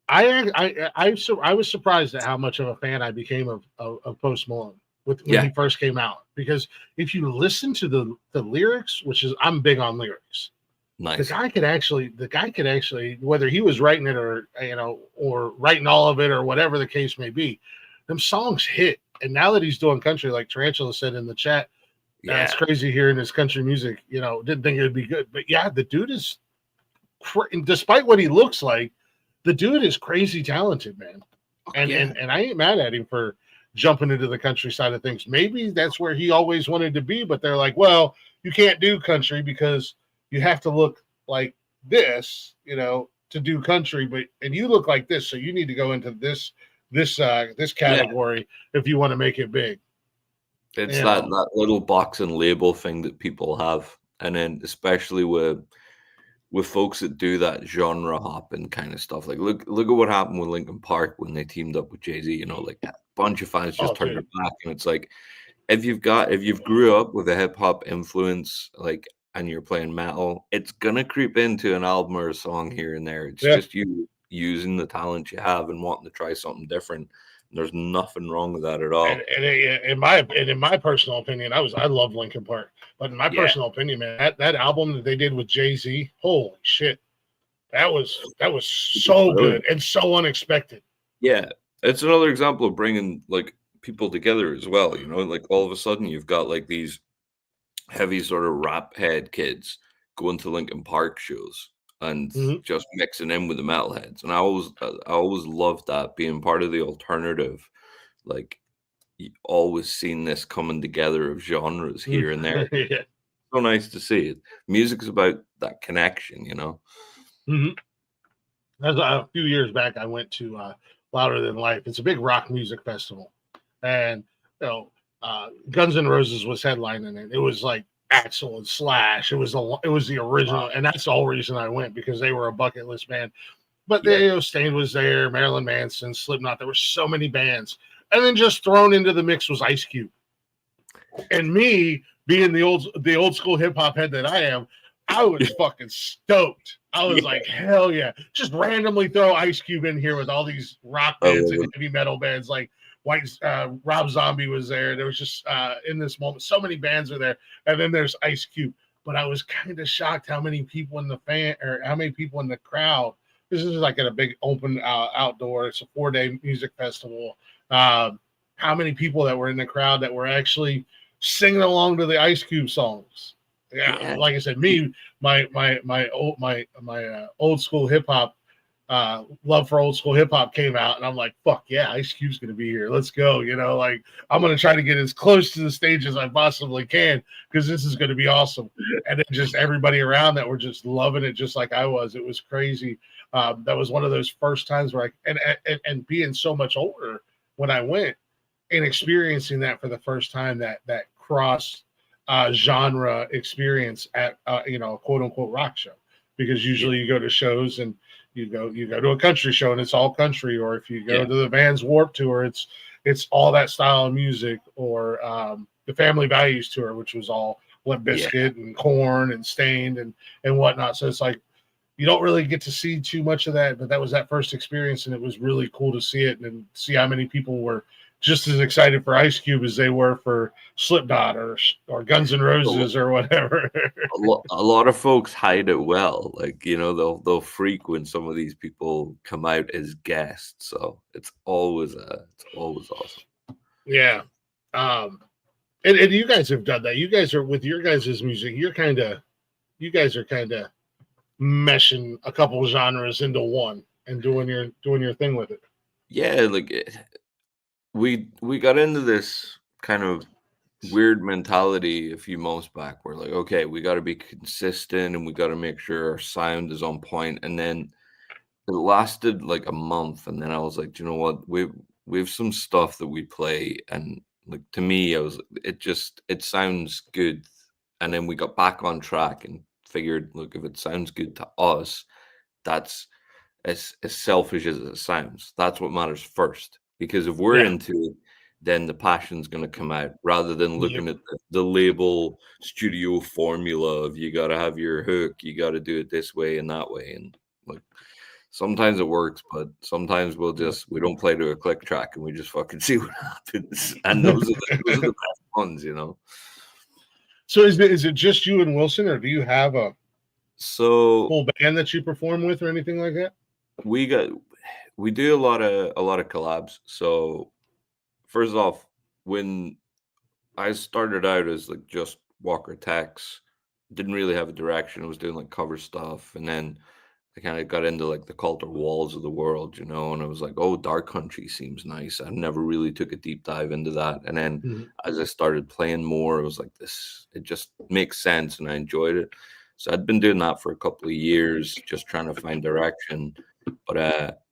I was surprised at how much of a fan I became of Post Malone when he first came out. Because if you listen to the lyrics, which is I'm big on lyrics. Nice. The guy could actually, whether he was writing it or writing all of it or whatever the case may be, them songs hit. And now that he's doing country, like Tarantula said in the chat, it's crazy hearing his country music. Didn't think it would be good, but the dude is, despite what he looks like, the dude is crazy talented, man. And I ain't mad at him for jumping into the country side of things. Maybe that's where he always wanted to be, but they're like, well, you can't do country because you have to look like this, to do country, and you look like this, so you need to go into this category if you want to make it big. It's that little box and label thing that people have, and then especially with folks that do that genre hopping kind of stuff. Like look at what happened with Linkin Park when they teamed up with Jay-Z. Like a bunch of fans just turned their back, and it's like if you've grew up with a hip hop influence, like, and you're playing metal, it's gonna creep into an album or a song here and there. It's just you using the talent you have and wanting to try something different. There's nothing wrong with that at all. And in my personal opinion, I love Linkin Park, but in my personal opinion, man, that album that they did with Jay-Z, holy shit, that was so good and so unexpected. Yeah, it's another example of bringing like people together as well. Like all of a sudden you've got like these heavy sort of rap head kids going to Linkin Park shows and just mixing in with the metalheads. And I always loved that, being part of the alternative. Like, you always seen this coming together of genres here and there. So nice to see it. Music's about that connection, As a few years back, I went to Louder Than Life. It's a big rock music festival, and Guns N' Roses was headlining it. It was like Axl and Slash. It was the original, and that's the whole reason I went, because they were a bucket list band. But Stained was there, Marilyn Manson, Slipknot. There were so many bands, and then just thrown into the mix was Ice Cube. And me being the old school hip hop head that I am, I was fucking stoked. I was like, hell yeah! Just randomly throw Ice Cube in here with all these rock bands and heavy metal bands like Rob Zombie was there. There was just in this moment, so many bands are there, and then there's Ice Cube. But I was kind of shocked how many people in the crowd. This is like at a big open outdoor. It's a 4-day music festival. How many people that were in the crowd that were actually singing along to the Ice Cube songs? Yeah, like I said, my old school hip hop. Love for old school hip hop came out, and I'm like, fuck yeah, Ice Cube's gonna be here. Let's go. Like I'm gonna try to get as close to the stage as I possibly can, because this is gonna be awesome. And then just everybody around that were just loving it, just like I was. It was crazy. That was one of those first times where and being so much older when I went and experiencing that for the first time, that cross genre experience at a quote unquote rock show, because usually you go to shows and you go to a country show and it's all country, or if you go to the Vans Warped Tour, it's all that style of music, or the Family Values Tour, which was all Limp Bizkit and Korn and Stained and whatnot. So it's like you don't really get to see too much of that, but that was that first experience, and it was really cool to see it and see how many people were just as excited for Ice Cube as they were for Slipknot or Guns N' Roses or whatever. A lot of folks hide it well. Like, they'll freak when some of these people come out as guests. So it's always awesome. Yeah. And you guys have done that. You guys are, with your guys' music, you guys are kind of meshing a couple genres into one and doing your thing with it. Yeah, like we got into this kind of weird mentality a few months back. We're like, okay, we got to be consistent and we got to make sure our sound is on point. And then it lasted like a month, and then I was like, "Do you know what? We have some stuff that we play, and like to me, it sounds good." And then we got back on track and figured, look, if it sounds good to us, that's as selfish as it sounds. That's what matters first. Because if we're Yeah. into it, then the passion's going to come out rather than Yep. looking at the label studio formula of you got to have your hook, you got to do it this way and that way. And like, sometimes it works, but sometimes we don't play to a click track and we just fucking see what happens. And those are the best ones, you know. So is it just you and Wilson, or do you have a So full band that you perform with, or anything like that? we do a lot of collabs. So first off, when I started out as like just Walker Tex, didn't really have a direction. I was doing like cover stuff, and then I kind of got into like the Culture Walls of the world, you know, and I was like, oh, Dark Country seems nice. I never really took a deep dive into that. And then Mhm. as I started playing more, it was like it just makes sense and I enjoyed it. So I'd been doing that for a couple of years, just trying to find direction. But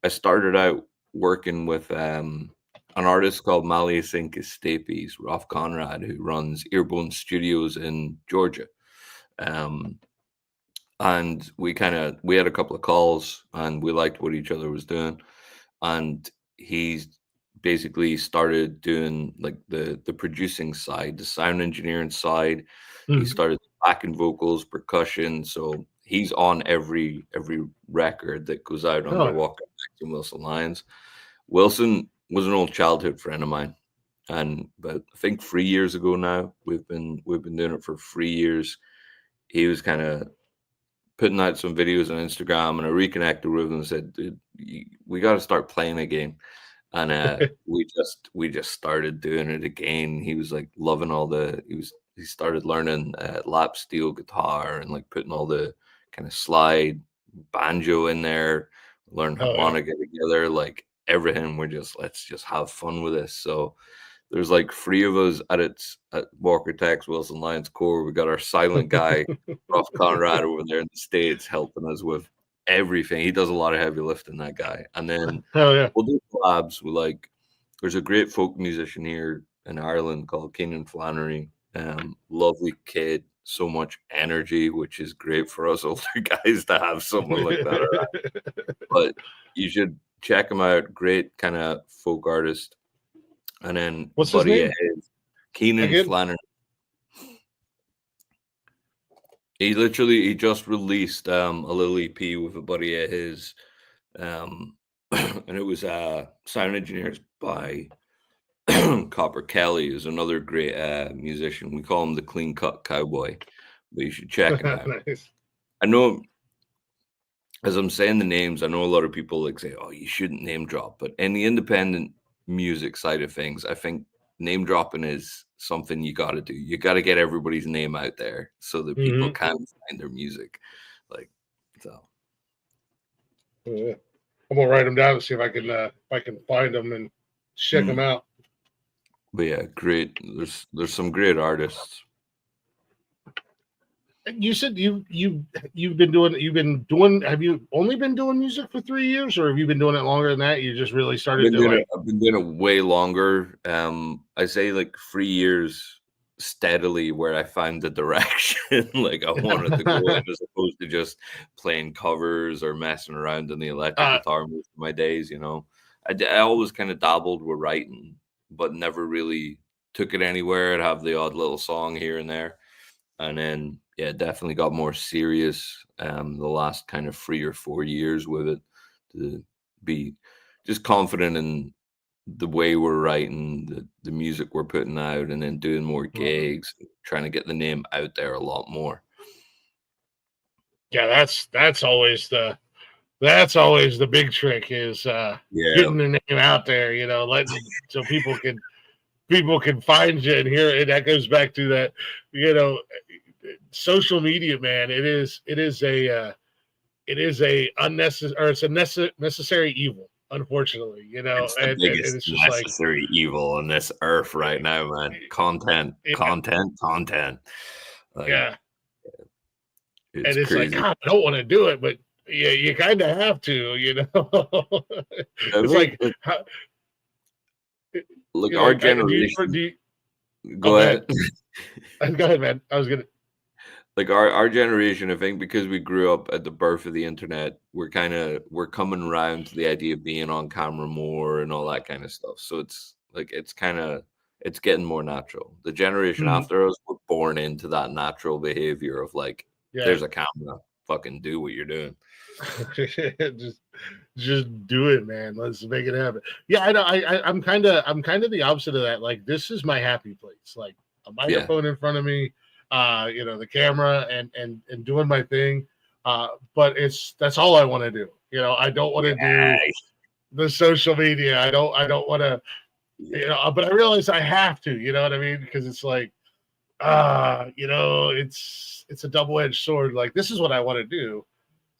I started out working with an artist called Malleus Incus Stapes, Ralph Conrad, who runs Earbone Studios in Georgia. Um, and we had a couple of calls and we liked what each other was doing, and he's basically started doing like the producing side, the sound engineering side. He Mhm. started backing vocals, percussion, so he's on every record that goes out under Oh, Walker Tex and Wilson Lyons. Wilson was an old childhood friend of mine, and but I think 3 years ago now, we've been doing it for 3 years. He was kind of putting out some videos on Instagram, and I reconnected with him and said, "Dude, we got to start playing again." And we just started doing it again. He was like loving he started learning lap steel guitar and like putting all the kind of slide banjo in there, learn oh yeah. harmonica together, like everything. Let's just have fun with this. So there's like three of us at Walker Tex, Wilson Lyons Core. We got our silent guy, Ross Conrad, over there in the States helping us with everything. He does a lot of heavy lifting, that guy. And then Oh yeah. we'll do collabs with there's a great folk musician here in Ireland called Keenan Flannery. Lovely kid, so much energy, which is great for us older guys to have someone like that around. But you should check him out. Great kind of folk artist. And then What's his buddy name of his, Keenan again? Flannery. He just released a little EP with a buddy of his. And it was sound engineers by Copper Kelly, who's another great musician. We call him the Clean Cut Cowboy, but you should check him out. Nice. I know, as I'm saying the names, I know a lot of people like say, "Oh, you shouldn't name drop," but in the independent music side of things, I think name dropping is something you got to do. You got to get everybody's name out there so that people Mhm. can find their music. Like, so Oh, yeah. I'm gonna write them down and see if I can find them and check them mm. out. But yeah, great. There's some great artists. You said you've been doing. Have you only been doing music for 3 years, or have you been doing it longer than that? You just really started to like. I've been doing it way longer. I say like 3 years steadily where I found the direction like I wanted to go in, as opposed to just playing covers or messing around in the electric uh, guitar most of my days, you know. I always kind of dabbled with writing, but never really took it anywhere. I'd have the odd little song here and there. And then yeah, definitely got more serious the last kind of 3 or 4 years with it, to be just confident in the way we're writing, the music we're putting out, and then doing more gigs, trying to get the name out there a lot more. yeah, that's always the big trick is Yeah. getting their name out there. Letting so people can find you and hear it. That goes back to that. Social media, man. It is a unnecessary, or it's a necessary evil. unfortunately, you know, It's the and biggest it's just like, necessary evil on this earth right now, man. Content, yeah, content, content. Like, yeah. it's And it's like, crazy. God, I don't want to do it, but yeah, you kind of have to, you know. I It's think, like, how, look, you're our like, do generation. you, oh, Go go ahead. ahead. Go ahead, man. I was gonna, Like our generation, I think, because we grew up at the birth of the internet, we're coming around to the idea of being on camera more and all that kind of stuff. So it's like it's getting more natural. The generation Mhm. after us were born into that natural behavior of like, Yeah. there's a camera, fucking do what you're doing. just just do it, man. Let's make it happen. Yeah, I know. I'm kind of the opposite of that. Like, this is my happy place. Like, a Yeah, microphone in front of me, you know, the camera, and doing my thing. But that's all I want to do. You know, I don't want to do yeah, the social media. I don't want to, you yeah, know, but I realize I have to, you know what I mean? Because it's like, you know, it's a double-edged sword. Like, this is what I want to do,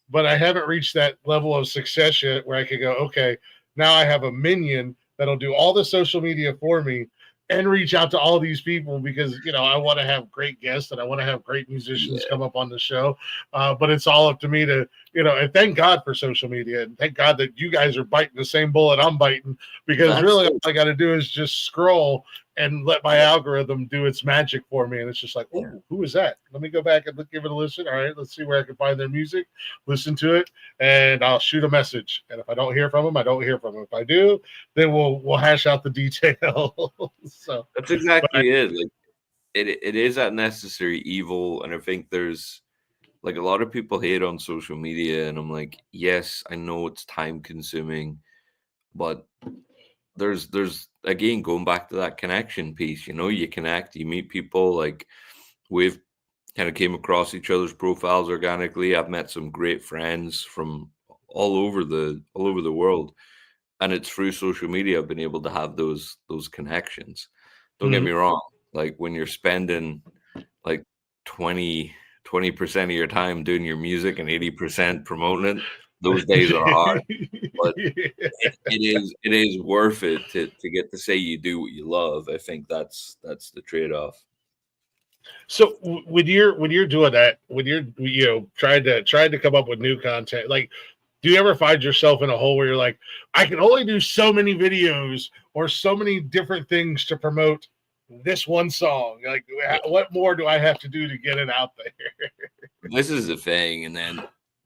but I haven't reached that level of success yet where I could go, okay, now I have a minion that'll do all the social media for me and reach out to all these people because, you know, I want to have great guests and I want to have great musicians yeah. come up on the show. But it's all up to me to, you know, and thank God for social media and thank God that you guys are biting the same bullet I'm biting, because That's really all so, I got to do is just scroll and let my algorithm do its magic for me. And it's just like, yeah. oh, who is that? Let me go back and give it a listen. All right, let's see where I can find their music, listen to it, and I'll shoot a message. And if I don't hear from them, I don't hear from them. If I do, then we'll hash out the details. So, That's but exactly it. Like it is that necessary evil, and I think there's like a lot of people hate on social media, and I'm like, yes, I know it's time consuming, but there's again going back to that connection piece. You know, you connect, you meet people. Like we've kind of came across each other's profiles organically. I've met some great friends from all over the world, and it's through social media I've been able to have those connections. Don't get mhm. me wrong, like when you're spending like 20% of your time doing your music and 80% promoting it, those days are hard, but it is worth it to get to say you do what you love. I think that's the trade-off. So when you're doing that, when you're, you know, trying to come up with new content, like, do you ever find yourself in a hole where you're like, I can only do so many videos or so many different things to promote this one song? Like, what more do I have to do to get it out there? This is the thing, and then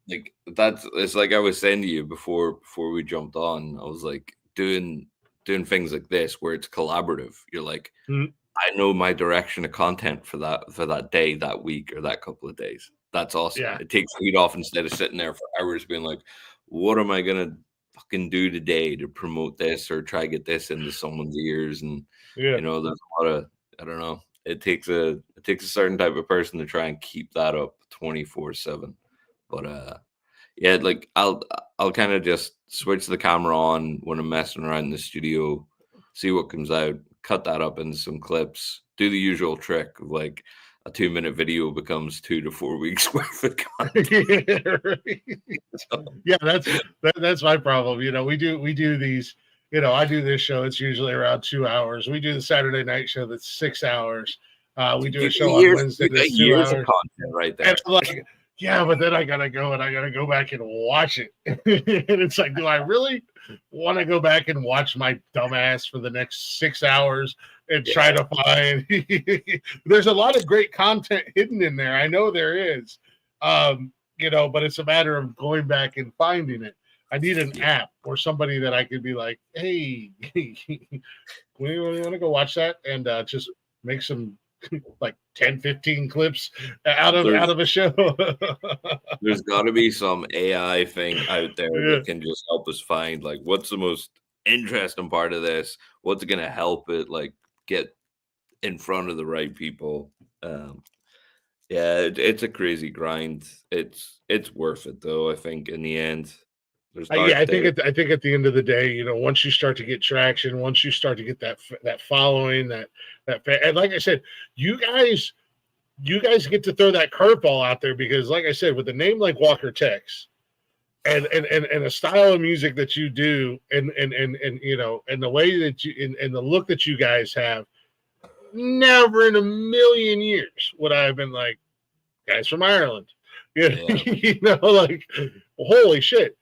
like that's it's like I was saying to you before we jumped on. I was like doing things like this where it's collaborative. You're like, Mhm. I know my direction of content for that day, that week, or that couple of days. That's awesome. Yeah, It takes heat off instead of sitting there for hours being like, what am I gonna fucking do today to promote this or try to get this into someone's ears? And yeah. you know, there's a lot of I don't know. It takes a certain type of person to try and keep that up 24/7. But yeah, like I'll kind of just switch the camera on when I'm messing around in the studio, see what comes out, cut that up into some clips, do the usual trick of like a 2 minute video becomes 2 to 4 weeks worth of content. So, Yeah, that's my problem. You know, we do these. You know, I do this show. It's usually around 2 hours. We do the Saturday night show that's 6 hours. We do a show on Wednesday you got that's two years of hours. content right And there. I'm like, yeah, but then I gotta go and I gotta go back and watch it. And it's like, do I really want to go back and watch my dumbass for the next 6 hours and try Yeah, to find? There's a lot of great content hidden in there. I know there is. You know, but it's a matter of going back and finding it. I need an yeah. app or somebody that I could be like, hey, we want to go watch that and just make some like 10, 15 clips out There's of a show. there's got to be some AI thing out there Yeah. that can just help us find like what's the most interesting part of this, what's going to help it like get in front of the right people. Um, yeah, it's a crazy grind. It's worth it though. I think in the end, there's Yeah, dark days. I think at the end of the day, you know, once you start to get traction, once you start to get that following, and like I said, you guys you guys get to throw that curveball out there because, like I said, with a name like Walker Tex, and a style of music that you do, and you know, and the way that you and the look that you guys have, never in a million years would I have been like, guys from Ireland. You know, Yeah. you know, like, holy shit.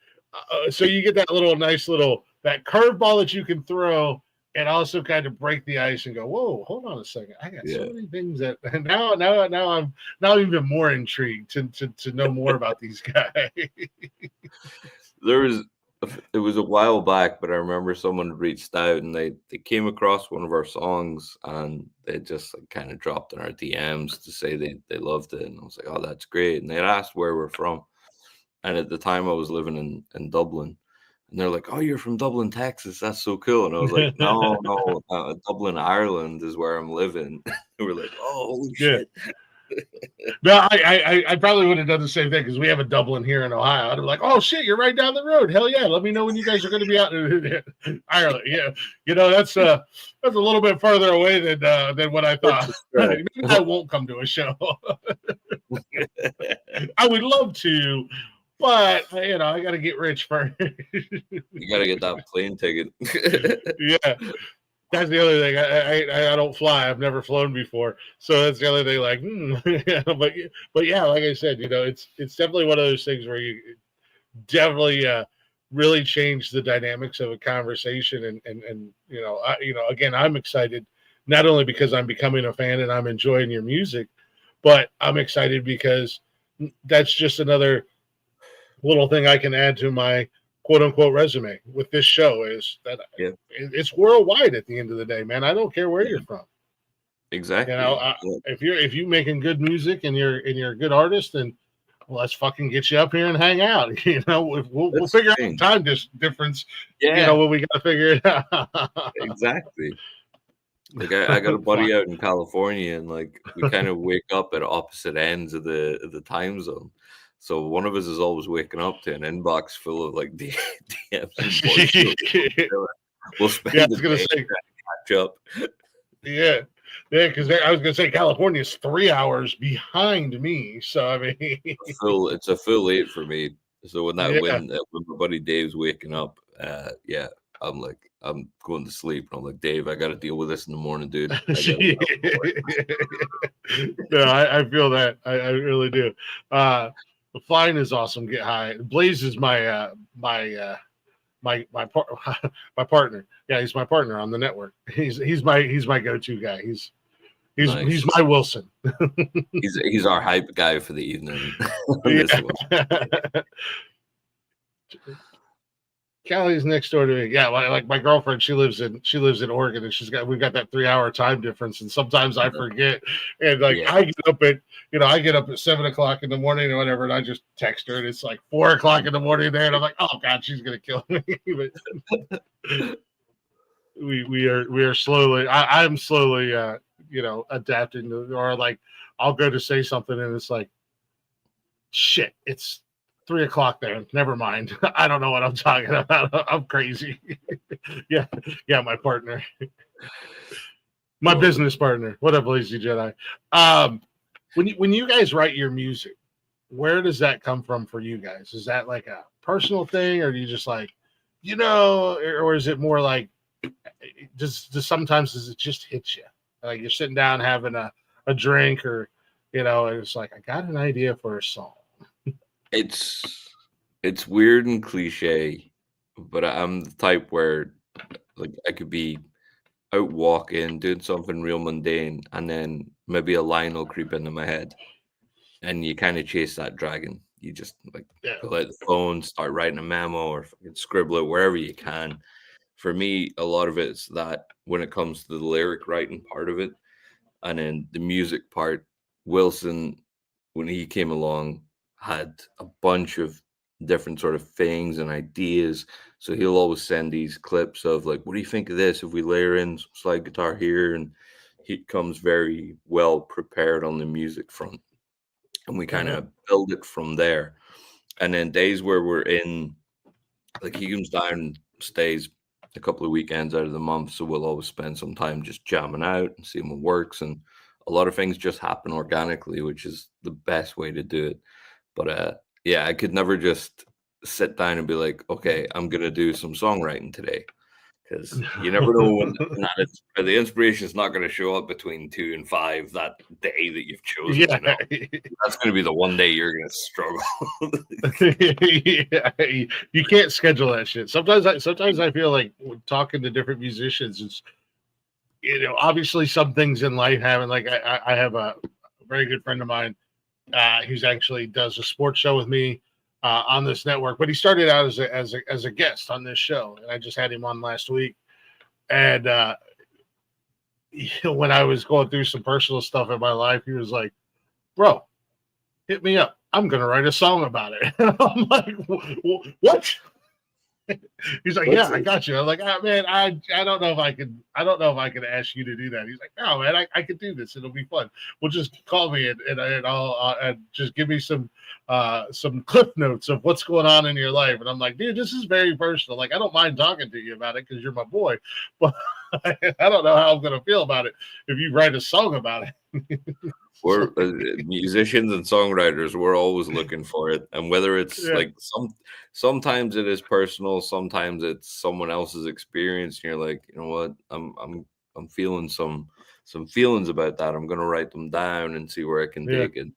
So you get that little nice little that curveball that you can throw and also kind of break the ice and go, whoa, hold on a second. I got so Yeah. many things that now I'm even more intrigued to know more about these guys. There was it was a while back, but I remember someone reached out and they came across one of our songs and they just like kind of dropped in our DMs to say they loved it, and I was like, oh, that's great. And they had asked where we're from, and at the time I was living in Dublin, and they're like, oh, you're from Dublin, Texas. That's so cool. And I was like, no, Dublin, Ireland is where I'm living. They were like, oh, holy Yeah. shit. No, I probably would have done the same thing because we have a Dublin here in Ohio. I'd be like, oh shit, you're right down the road. Hell yeah, let me know when you guys are going to be out in Ireland. Yeah, you know that's a little bit further away than what I thought. Maybe I won't come to a show. I would love to, but you know I got to get rich first. You got to get that plane ticket. Yeah. That's the other thing. I don't fly. I've never flown before, so that's the other thing. Like, yeah, but yeah, like I said, you know, it's definitely one of those things where you definitely really change the dynamics of a conversation, and you know, again, I'm excited not only because I'm becoming a fan and I'm enjoying your music, but I'm excited because that's just another little thing I can add to my quote unquote resume with this show is that Yeah. it's worldwide at the end of the day, man. I don't care where you're from. Exactly. You know, Yeah. if you making good music and you're a good artist, then well, let's fucking get you up here and hang out. You know, we'll That's figure out the the thing. time difference. Yeah, You know, when we got to figure it out. exactly. Like I got a buddy out in California, and like we kind of wake up at opposite ends of the time zone. So one of us is always waking up to an inbox full of like DMs and voice notes. We'll spend Yeah, I the was gonna day say, catch up. yeah, yeah, because I was gonna say California is 3 hours behind me. So I mean, It's a full 8 for me. So yeah. when my buddy Dave's waking up, yeah, I'm like I'm going to sleep, and I'm like, Dave, I got to deal with this in the morning, dude. I gotta No, I feel that. I really do. The flying is awesome. Get high. Blaze is my partner. Yeah, he's my partner on the network. He's my go-to guy. He's Nice. my Wilson. He's our hype guy for the evening. On this one. Yeah. Callie's next door to me. Yeah, like my girlfriend, she lives in Oregon, and we've got that 3 hour time difference, and sometimes I forget. And like Yeah. I get up at 7 o'clock in the morning or whatever, and I just text her, and it's like 4 o'clock in the morning there, and I'm like, oh god, she's gonna kill me. But we are slowly. I'm slowly adapting to, or like I'll go to say something, and it's like, shit, it's 3 o'clock there. Never mind. I don't know what I'm talking about. I'm crazy. yeah, my partner, my business partner. What up, Lazy Jedi? When you guys write your music, where does that come from for you guys? Is that like a personal thing, or do you just like, or is it more like just sometimes does it just hit you? Like you're sitting down having a drink, or and it's like I got an idea for a song. It's weird and cliche, but I'm the type where like I could be out walking, doing something real mundane, and then maybe a line will creep into my head, and you kind of chase that dragon. You just like Yeah. pull out the phone, start writing a memo, or fucking scribble it wherever you can. For me, a lot of it's that when it comes to the lyric writing part of it, and then the music part, Wilson, when he came along, had a bunch of different sort of things and ideas. So he'll always send these clips of like, what do you think of this if we layer in some slide guitar here? And he comes very well prepared on the music front. And we kind of build it from there. And then days where we're in, like he comes down, stays a couple of weekends out of the month. So we'll always spend some time just jamming out and seeing what works. And a lot of things just happen organically, which is the best way to do it. But yeah, I could never just sit down and be like, okay, I'm gonna do some songwriting today, because you never know when the inspiration is not going to show up between 2 and 5 that day that you've chosen. Yeah. You know, that's going to be the one day you're going to struggle. Yeah, you can't schedule that shit. Sometimes I feel like talking to different musicians is, obviously some things in life happen. Like I have a very good friend of mine who's actually does a sports show with me on this network, but he started out as a guest on this show, and I just had him on last week. And when I was going through some personal stuff in my life, he was like, "Bro, hit me up. I'm gonna write a song about it." And I'm like, "What?" He's like, "Yeah, I got you." I'm like, "Man, I don't know if I could. I don't know if I could ask you to do that." He's like, "No, man, I could do this. It'll be fun. Well, just call me and I'll and just give me some cliff notes of what's going on in your life." And I'm like, "Dude, this is very personal. Like, I don't mind talking to you about it because you're my boy, but I don't know how I'm gonna feel about it if you write a song about it." We're musicians and songwriters. We're always looking for it, and whether it's like sometimes it is personal, sometimes it's someone else's experience, and you're like, you know what, I'm feeling some feelings about that. I'm gonna write them down and see where I can take it.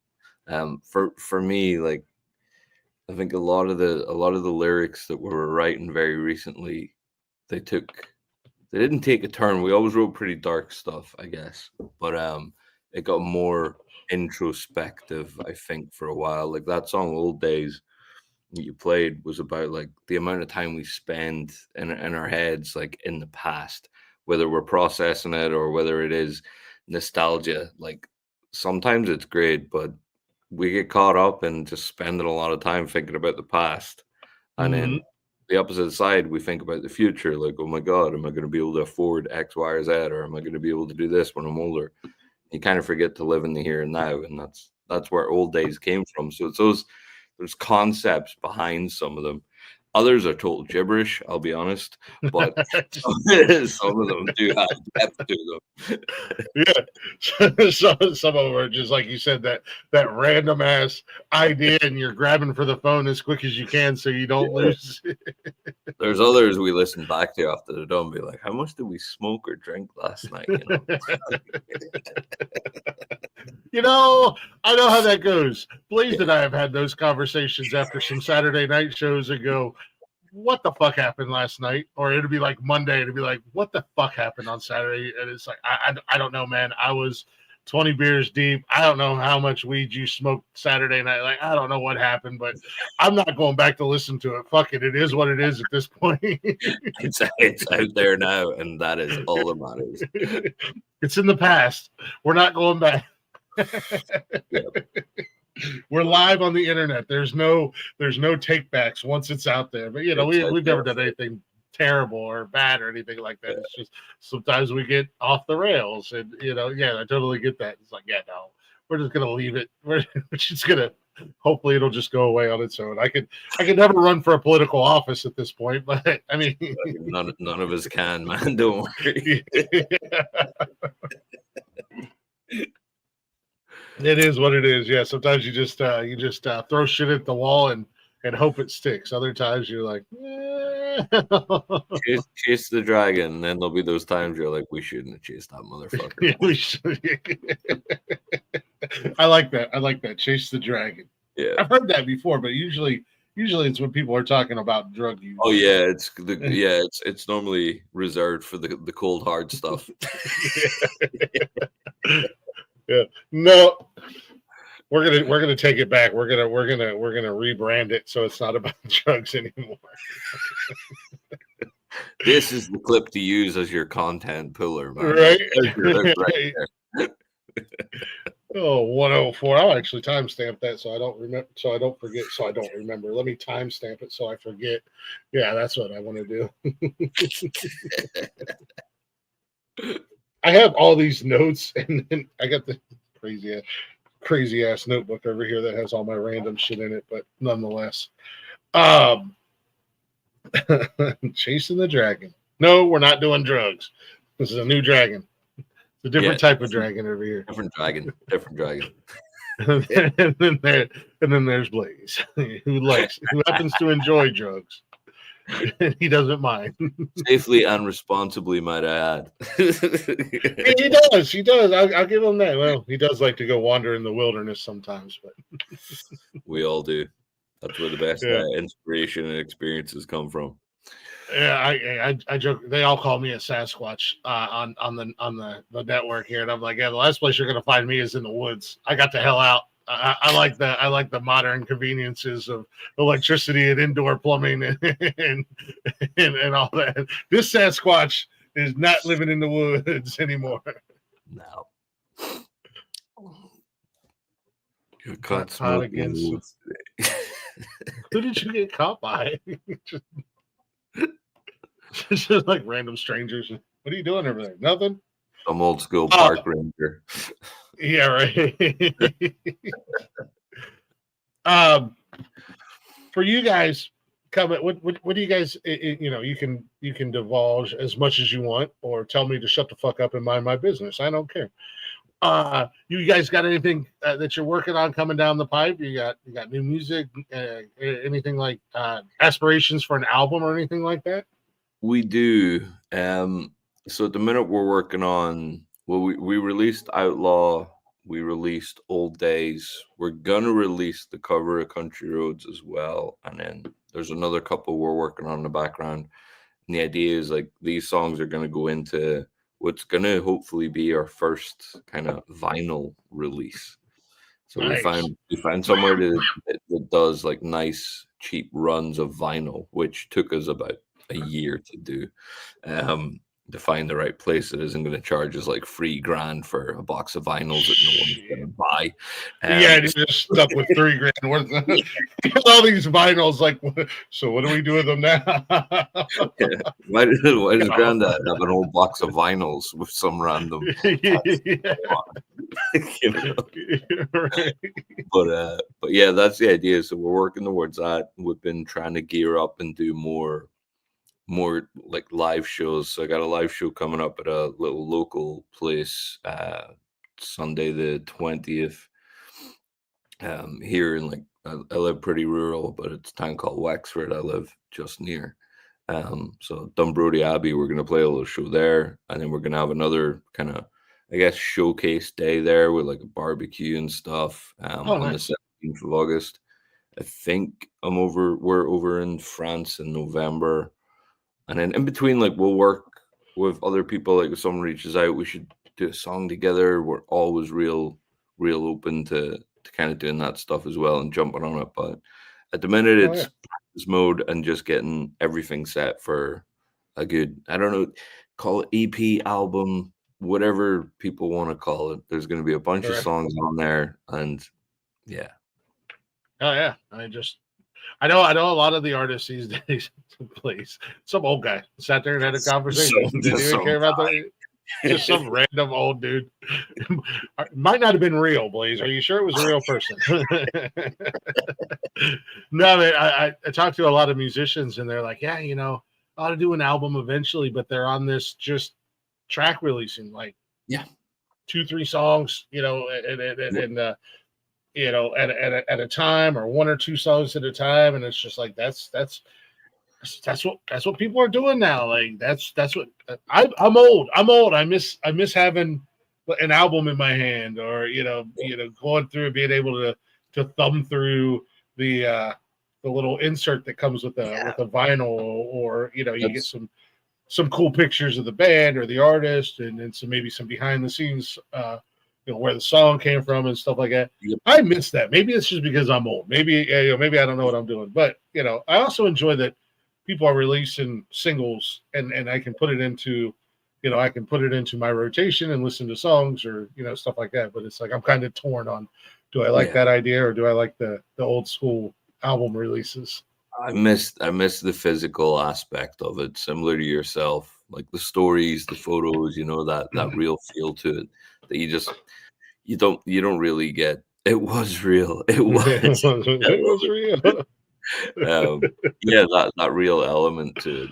For me, like, I think a lot of the lyrics that we were writing very recently, they didn't take a turn. We always wrote pretty dark stuff, I guess, but it got more introspective, I think, for a while. Like that song "Old Days" that you played was about like the amount of time we spend in our heads, like in the past, whether we're processing it or whether it is nostalgia. Like sometimes it's great, but we get caught up in just spending a lot of time thinking about the past, and then the opposite side, we think about the future. Like, oh my God, am I going to be able to afford X, Y, or Z, or am I going to be able to do this when I'm older? You kind of forget to live in the here and now, and that's where Old Days came from. So it's there's concepts behind some of them. Others are total gibberish, I'll be honest, but some of them do have depth to them. Yeah, some of them are just like you said, that random ass idea, and you're grabbing for the phone as quick as you can so you don't lose. There's others we listen back to after they're done, be like, how much did we smoke or drink last night? I know how that goes. Blaze and I have had those conversations after some Saturday night shows and go, what the fuck happened last night? Or it'll be like Monday, it'll be like, what the fuck happened on Saturday? And it's like, I don't know, man. I was 20 beers deep. I don't know how much weed you smoked Saturday night. Like, I don't know what happened, but I'm not going back to listen to it. Fuck it. It is what it is at this point. It's out there now, and that is all that matters. It's in the past. We're not going back. We're live on the internet. There's no take backs once it's out there. But we've never done anything terrible or bad or anything like that. It's just sometimes we get off the rails, and I totally get that. It's like, no, we're just gonna leave it. We're just gonna hopefully it'll just go away on its own. I could never run for a political office at this point, but I mean none of us can, man. Don't worry. It is what it is. Yeah, sometimes you just throw shit at the wall and hope it sticks. Other times you're like, chase the dragon. And then there'll be those times you're like, we shouldn't have chased that motherfucker. We should. I like that. Chase the dragon. Yeah, I've heard that before, but usually it's when people are talking about drug use. Oh yeah, it's normally reserved for the cold hard stuff. Yeah. No, we're gonna take it back. We're gonna rebrand it so it's not about drugs anymore. This is the clip to use as your content pillar, man. Right? Right there. Oh, 104. I'll actually timestamp that so I don't remember. So I don't forget. So I don't remember. Let me timestamp it so I forget. Yeah, that's what I want to do. I have all these notes, and then I got the crazy ass notebook over here that has all my random shit in it. But nonetheless, chasing the dragon. No, we're not doing drugs. This is a new dragon. It's a different type of dragon over here. Different dragon. and then there's Blaze, who happens to enjoy drugs, and he doesn't mind. Safely and responsibly, might I add. He does. He does. I'll give him that. Well, he does like to go wander in the wilderness sometimes, but We all do. That's where the best yeah. inspiration and experiences come from. Yeah, I joke. They all call me a Sasquatch on the network here, and I'm like, yeah, the last place you're gonna find me is in the woods. I got the hell out. I like the modern conveniences of electricity and indoor plumbing and all that. This Sasquatch is not living in the woods anymore. No. You're Caught caught against. today. Who did you get caught by? just like random strangers. What are you doing over there? Nothing. Some old school park ranger. Yeah, right. For you guys, comment. What do you guys? You can divulge as much as you want, or tell me to shut the fuck up and mind my business. I don't care. You guys got anything that you're working on coming down the pipe? You got new music? Anything like aspirations for an album or anything like that? We do. So at the minute we're working on. Well, we released Outlaw. We released Old Days. We're gonna release the cover of Country Roads as well, and then there's another couple we're working on in the background. And the idea is like these songs are gonna go into what's gonna hopefully be our first kind of vinyl release. So Nice. we find somewhere that does like nice cheap runs of vinyl, which took us about a year to do. To find the right place that isn't going to charge us like $3,000 for a box of vinyls that no one's going to buy. Yeah, you're just stuck with $3,000 worth of all these vinyls. Like, so what do we do with them now? Yeah. Why does Granddad have an old box of vinyls with some random? Right. But yeah, that's the idea. So we're working towards that. We've been trying to gear up and do more like live shows. So I got a live show coming up at a little local place Sunday the 20th. Here in like I live pretty rural, but it's a town called Wexford. I live just near. So Dunbrody Abbey, we're gonna play a little show there, and then we're gonna have another kind of I guess showcase day there with like a barbecue and stuff on Nice. the 17th of August. I think we're over in France in November. And then in between, like we'll work with other people. Like if someone reaches out, we should do a song together. We're always real open to kind of doing that stuff as well and jumping on it. But at the minute, it's practice mode and just getting everything set for a good, I don't know, call it EP, album, whatever people want to call it. There's going to be a bunch of songs on there, and yeah. Oh yeah, I know a lot of the artists these days. Please, some old guy sat there and had a conversation. Didn't even care about that. Just some random old dude. Might not have been real, Blaze. Are you sure it was a real person? No, man, I talked to a lot of musicians, and they're like, yeah, I ought to do an album eventually, but they're on this just track releasing, like 2-3 songs, and at a time, or 1 or 2 songs at a time, and it's just like that's what people are doing now. Like that's what I'm old. I miss having an album in my hand, or going through and being able to thumb through the little insert that comes with a vinyl, or you get some cool pictures of the band or the artist, and then maybe some behind the scenes. Where the song came from and stuff like that. Yep. I miss that. Maybe it's just because I'm old. Maybe maybe I don't know what I'm doing. But I also enjoy that people are releasing singles, and I can put it into my rotation and listen to songs, or stuff like that. But it's like I'm kind of torn on, do I like that idea, or do I like the old school album releases? I miss the physical aspect of it, similar to yourself, like the stories, the photos, that real feel to it. That you don't really get. It was real. It was. It was real. That real element to it.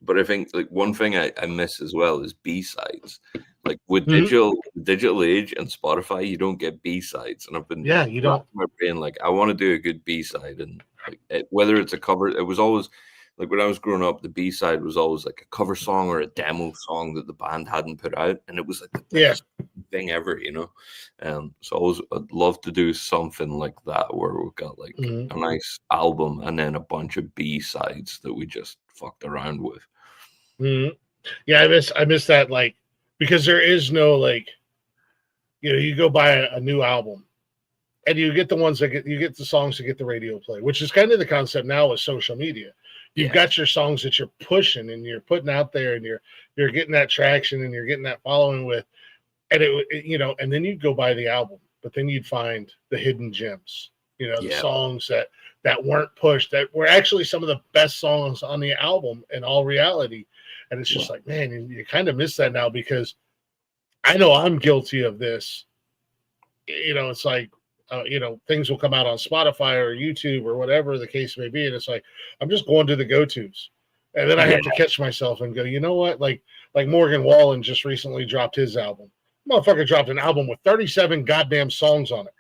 But I think like one thing I miss as well is B-sides. Like with digital age and Spotify, you don't get B-sides, and I've been you don't. my brain like I want to do a good B-side, and like whether it's a cover, it was always like when I was growing up, the B-side was always like a cover song or a demo song that the band hadn't put out, and it was like the best thing ever, you know. So I'd love to do something like that where we've got like a nice album and then a bunch of B-sides that we just fucked around with. Yeah, I miss that, like, because there is no, like, you know, you go buy a new album and you get the ones that you get the songs that get the radio play, which is kind of the concept now with social media. You've got your songs that you're pushing and you're putting out there, and you're getting that traction and you're getting that following with, and it you know, and then you'd go buy the album, but then you'd find the hidden gems, you know, the songs that weren't pushed, that were actually some of the best songs on the album in all reality. And it's just like, man, you kind of miss that now, because I know I'm guilty of this. You know, it's like, you know, things will come out on Spotify or YouTube or whatever the case may be. And it's like, I'm just going to the go-tos. And then I have to catch myself and go, you know what? Like Morgan Wallen just recently dropped his album. Motherfucker dropped an album with 37 goddamn songs on it.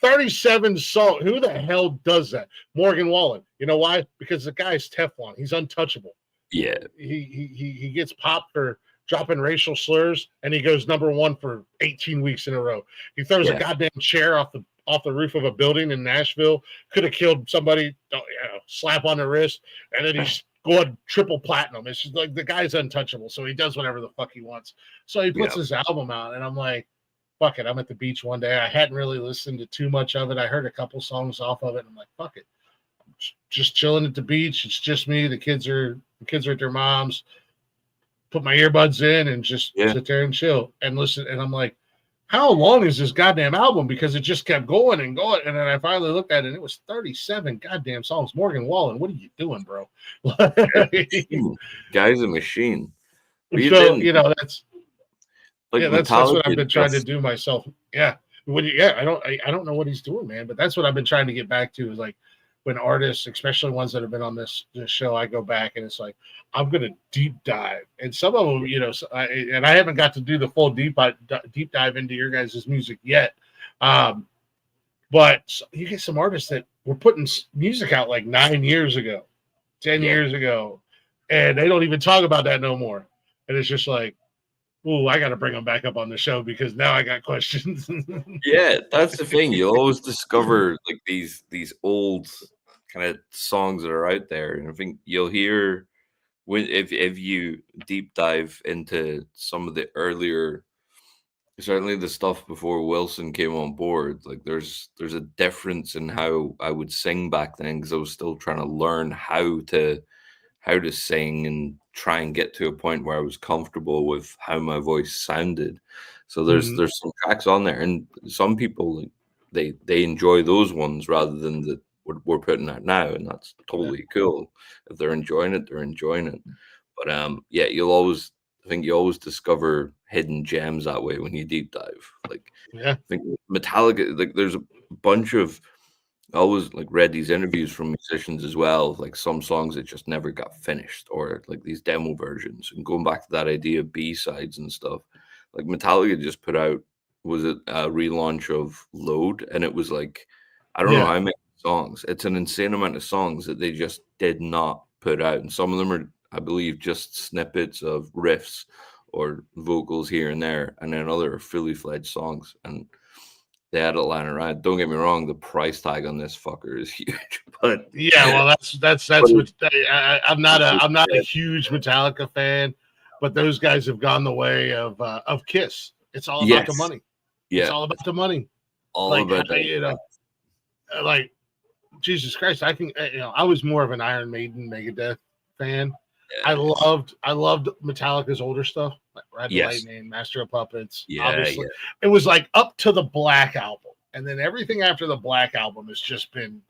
37 songs. Who the hell does that? Morgan Wallen. You know why? Because the guy's Teflon. He's untouchable. Yeah. He gets popped for dropping racial slurs, and he goes #1 for 18 weeks in a row. He throws a goddamn chair off the roof of a building in Nashville. Could have killed somebody. Slap on the wrist, and then he's going triple platinum. It's just like the guy's untouchable, so he does whatever the fuck he wants. So he puts his album out, and I'm like, fuck it. I'm at the beach one day. I hadn't really listened to too much of it. I heard a couple songs off of it, and I'm like, fuck it. I'm just chilling at the beach. It's just me. The kids are at their mom's. Put my earbuds in and just sit there and chill and listen. And I'm like, how long is this goddamn album? Because it just kept going and going. And then I finally looked at it, and it was 37 goddamn songs. Morgan Wallen, what are you doing, bro? Guy's a machine. So, you know, that's like that's what I've been trying to do myself. Yeah. I don't know what he's doing, man, but that's what I've been trying to get back to, is like, when artists, especially ones that have been on this show, I go back and it's like, I'm going to deep dive. And some of them, you know, and I haven't got to do the full deep dive into your guys' music yet. But you get some artists that were putting music out like 9 years ago, 10 years ago, and they don't even talk about that no more. And it's just like, ooh, I got to bring them back up on the show, because now I got questions. Yeah, that's the thing. You'll always discover like these old kind of songs that are out there, and I think you'll hear if you deep dive into some of the earlier, certainly the stuff before Wilson came on board. Like there's a difference in how I would sing back then, because I was still trying to learn how to sing and try and get to a point where I was comfortable with how my voice sounded. So there's some tracks on there, and some people they enjoy those ones rather than what we're putting out now, and that's totally cool. If they're enjoying it, they're enjoying it. But I think you always discover hidden gems that way when you deep dive. Like I think Metallica, like there's a bunch of, I always like read these interviews from musicians as well, like some songs that just never got finished, or like these demo versions. And going back to that idea of B-sides and stuff, like Metallica just put out, was it a relaunch of Load? And it was like, I don't know how many songs. It's an insane amount of songs that they just did not put out. And some of them are, I believe, just snippets of riffs or vocals here and there. And then other fully fledged songs. And they had it lying around. Don't get me wrong, the price tag on this fucker is huge. But well, that's what I'm not a huge Metallica fan, but those guys have gone the way of Kiss. It's all about the money. Yeah, it's all about the money. Like Jesus Christ, I was more of an Iron Maiden, Megadeth fan. I loved Metallica's older stuff, like Ride the Lightning, Master of Puppets. Obviously, it was like up to the Black album, and then everything after the Black album has just been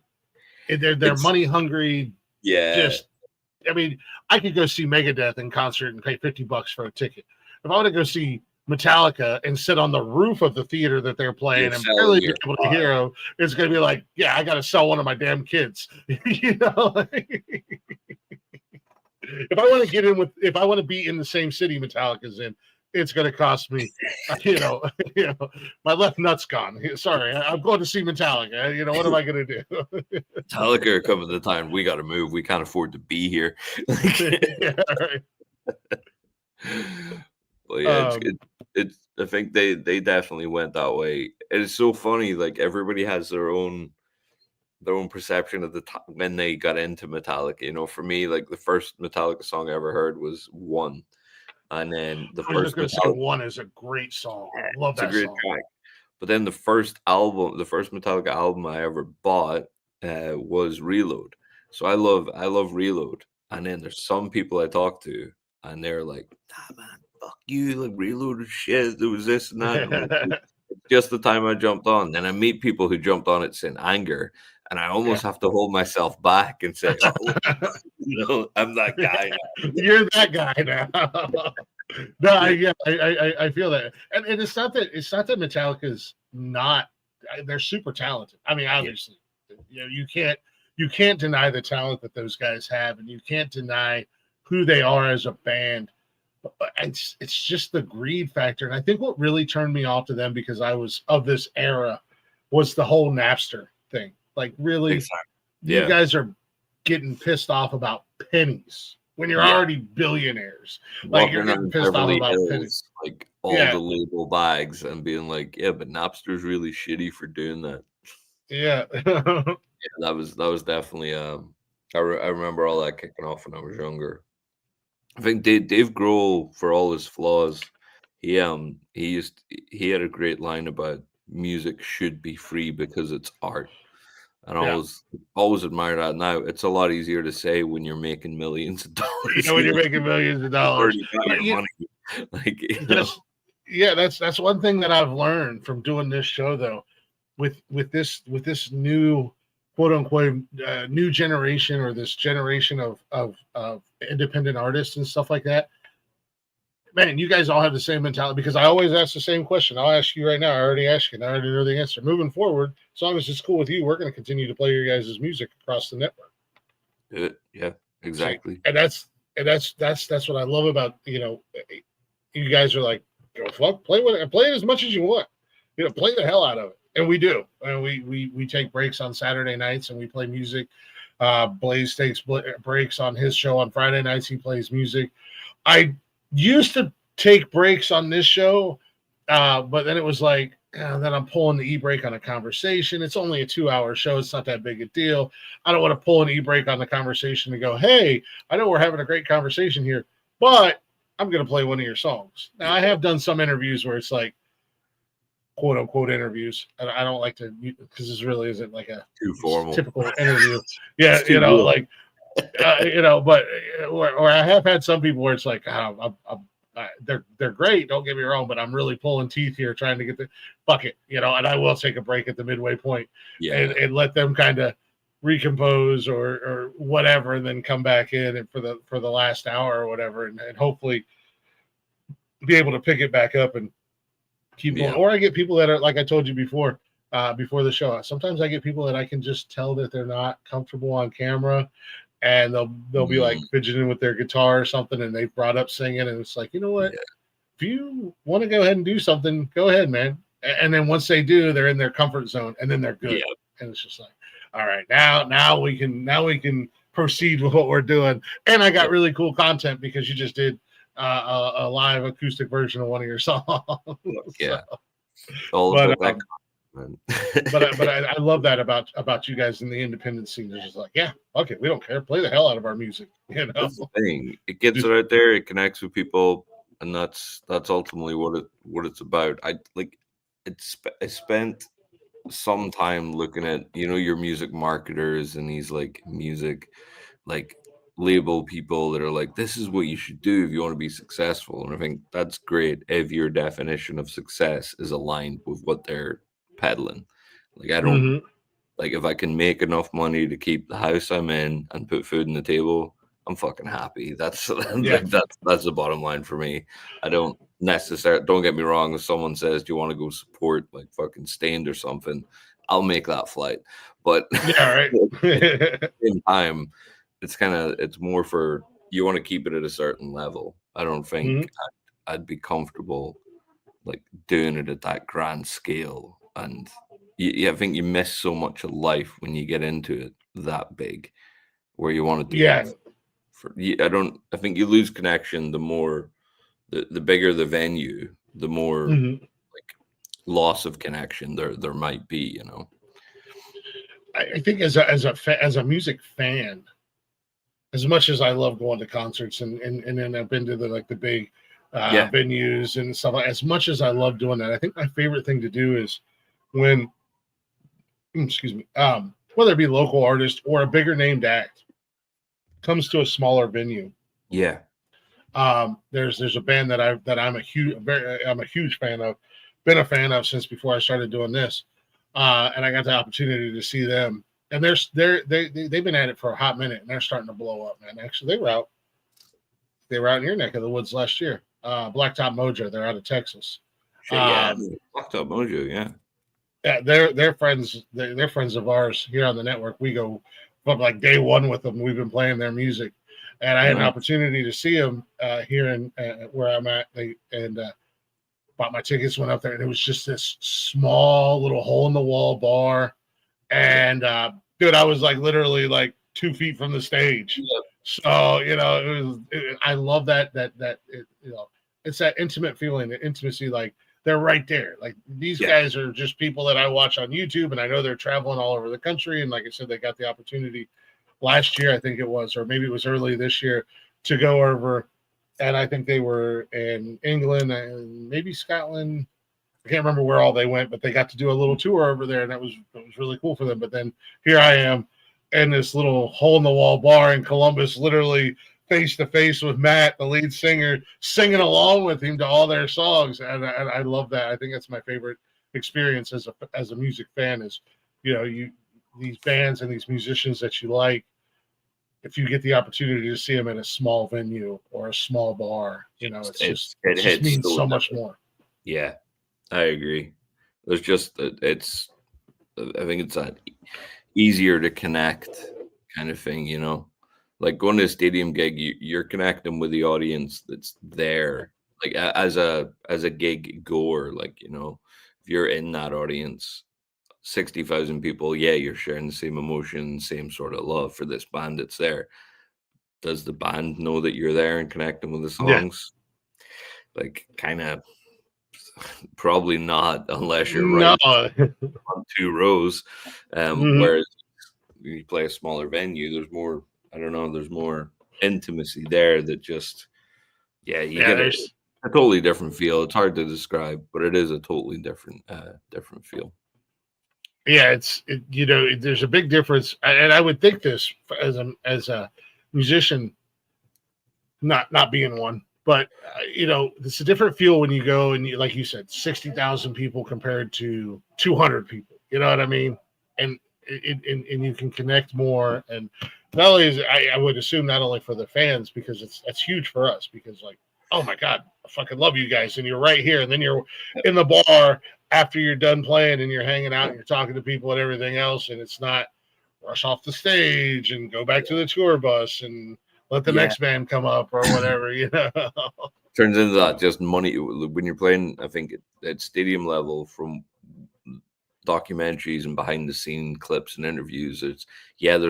they're money hungry. Yeah, just I mean, I could go see Megadeth in concert and pay $50 for a ticket. If I want to go see Metallica and sit on the roof of the theater that they're playing and barely be able to hear them, it's going to be like, I got to sell one of my damn kids, you know. If I want to be in the same city Metallica's in, it's going to cost me, you know, my left nut's gone. Sorry, I'm going to see Metallica. What am I going to do? Metallica are coming to the time. We got to move. We can't afford to be here. Yeah, right. But yeah, it's. I think they definitely went that way. It's so funny. Like everybody has their own perception of the time when they got into Metallica. For me, like the first Metallica song I ever heard was One, and then the I was just first going to say Metallica. One is a great song. Love It's a that great song. track. But then the first Metallica album I ever bought was Reload. So I love Reload. And then there's some people I talk to, and they're like, "Nah, man, fuck you! Like Reload is shit. There was this and that." And I'm like, "It's just the time I jumped on." Then I meet people who jumped on it in anger, and I almost have to hold myself back and say, "Oh, I'm that guy now." You're that guy now. No, I feel that, and it's not that Metallica's not. They're super talented. I mean, obviously, you can't deny the talent that those guys have, and you can't deny who they are as a band. But it's just the greed factor, and I think what really turned me off to them, because I was of this era, was the whole Napster thing. Like, really, Exactly. you guys are getting pissed off about pennies when you're already billionaires. Like, you're getting pissed off about pennies. Like all the label bags, and being like, "Yeah, but Napster's really shitty for doing that." Yeah. Yeah, that was definitely I remember all that kicking off when I was younger. I think Dave Grohl, for all his flaws, he had a great line about music should be free because it's art. And I always admire that. Now it's a lot easier to say when you're making millions of dollars. When you're making millions of dollars, already got your money. Like, that's one thing that I've learned from doing this show, though, with this new quote unquote new generation, or this generation of independent artists and stuff like that. Man, you guys all have the same mentality, because I always ask the same question. I'll ask you right now. I already asked you, and I already know the answer. Moving forward, as long as it's cool with you, we're going to continue to play your guys' music across the network. Yeah, exactly. And that's what I love about, you guys are like, go fuck, play it as much as you want. Play the hell out of it. And we do. And we take breaks on Saturday nights and we play music. Blaze takes breaks on his show on Friday nights. He plays music. I used to take breaks on this show, but then it was like, then I'm pulling the e-break on a conversation. It's only a 2-hour show. It's not that big a deal. I don't want to pull an e-break on the conversation and go, hey, I know we're having a great conversation here, but I'm going to play one of your songs. Now, I have done some interviews where it's like, quote unquote interviews. I don't like to, because this really isn't like a too formal typical interview. Yeah, like, but or I have had some people where it's like, they're great, don't get me wrong, but I'm really pulling teeth here trying to get the bucket, and I will take a break at the midway point, and let them kind of recompose or whatever, and then come back in and for the last hour or whatever, and hopefully be able to pick it back up and keep going. Or I get people that are, like I told you before the show, sometimes I get people that I can just tell that they're not comfortable on camera, and they'll be like fidgeting with their guitar or something, and they've brought up singing, and it's like, you know what? If you want to go ahead and do something, go ahead, man. And then once they do, they're in their comfort zone, and then they're good. And it's just like, all right, now we can proceed with what we're doing. And I got really cool content because you just did a live acoustic version of one of your songs. Yeah. But I love that about you guys in the independent scene. It's just like, okay, we don't care. Play the hell out of our music. That's the thing. It gets it out there. It connects with people, and that's ultimately what it's about. I spent some time looking at your music marketers and these like music label people that are like, this is what you should do if you want to be successful. And I think that's great if your definition of success is aligned with what they're peddling. Like, I don't like, if I can make enough money to keep the house I'm in and put food on the table, I'm fucking happy. That's that's the bottom line for me. I don't necessarily, don't get me wrong, if someone says, do you want to go support like fucking Stained or something, I'll make that flight. But at the same time, it's more for, you want to keep it at a certain level. I don't think I'd be comfortable like doing it at that grand scale. And I think you miss so much of life when you get into it that big, where you want to do Yeah. it. I think you lose connection the more, the bigger the venue, the more Mhm. like loss of connection there might be, you know. I think as a music fan, as much as I love going to concerts and then I've been to the big Yeah. venues and stuff, as much as I love doing that, I think my favorite thing to do is when, excuse me, whether it be local artist or a bigger named act comes to a smaller venue. Yeah. There's a band I'm a huge fan of, been a fan of since before I started doing this, and I got the opportunity to see them. And they've been at it for a hot minute, and they're starting to blow up, man. Actually, they were out in your neck of the woods last year. Blacktop Mojo, they're out of Texas. Shit, yeah. Fucked up Mojo, yeah. Yeah, they're friends. They're friends of ours here on the network. We go from like day one with them. We've been playing their music, and I had an opportunity to see them here in where I'm at. Bought my tickets, went up there, and it was just this small little hole in the wall bar. And dude, I was like literally like 2 feet from the stage. Yep. So I love that it's that intimate feeling, the intimacy. Like they're right there. Like these guys are just people that I watch on YouTube, and I know they're traveling all over the country. And like I said, they got the opportunity last year, I think it was, or maybe it was early this year, to go over. And I think they were in England and maybe Scotland. I can't remember where all they went, but they got to do a little tour over there, and that was really cool for them. But then here I am in this little hole in the wall bar in Columbus, literally face to face with Matt, the lead singer, singing along with him to all their songs, and I love that. I think that's my favorite experience as a music fan is, these bands and these musicians that you like. If you get the opportunity to see them in a small venue or a small bar, it just means so much more. Yeah, I agree. There's just I think it's that easier to connect kind of thing, like going to a stadium gig, you're connecting with the audience that's there, like as a gig goer, like, if you're in that audience, 60,000 people, you're sharing the same emotion, same sort of love for this band that's there. Does the band know that you're there and connecting with the songs? Like, kind of probably not, unless you're right on 2 rows. Whereas you play a smaller venue, there's more, I don't know, there's more intimacy there that just, you get a totally different feel. It's hard to describe, but it is a totally different feel. Yeah, there's a big difference, and I would think this as a musician, not being one, but it's a different feel when you go and like you said, 60,000 people compared to 200 people. You know what I mean? And you can connect more. And not only is I would assume not only for the fans, because that's huge for us, because like, oh my God, I fucking love you guys, and you're right here, and then you're in the bar after you're done playing, and you're hanging out and you're talking to people and everything else, and it's not rush off the stage and go back to the tour bus and let the next band come up or whatever, Turns into that just money when you're playing. I think at stadium level, from documentaries and behind the scene clips and interviews, there's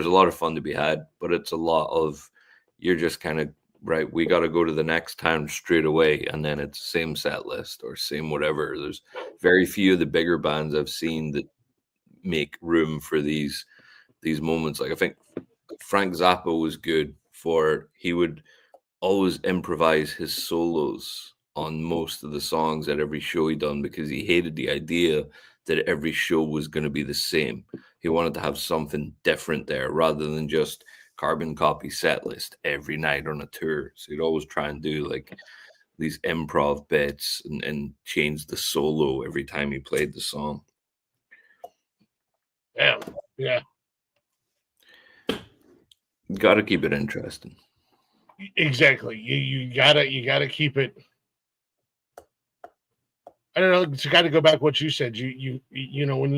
a lot of fun to be had, but it's a lot of, you're just kind of right, we got to go to the next town straight away, and then it's same set list or same whatever. There's very few of the bigger bands I've seen that make room for these moments. Like, I think Frank Zappa was good for, he would always improvise his solos on most of the songs at every show he done, because he hated the idea that every show was going to be the same. He wanted to have something different there, rather than just carbon copy set list every night on a tour. So he'd always try and do like these improv bits and change the solo every time he played the song. Yeah. Got to keep it interesting. Exactly. You gotta keep it. I don't know. It's got to go back what you said. You when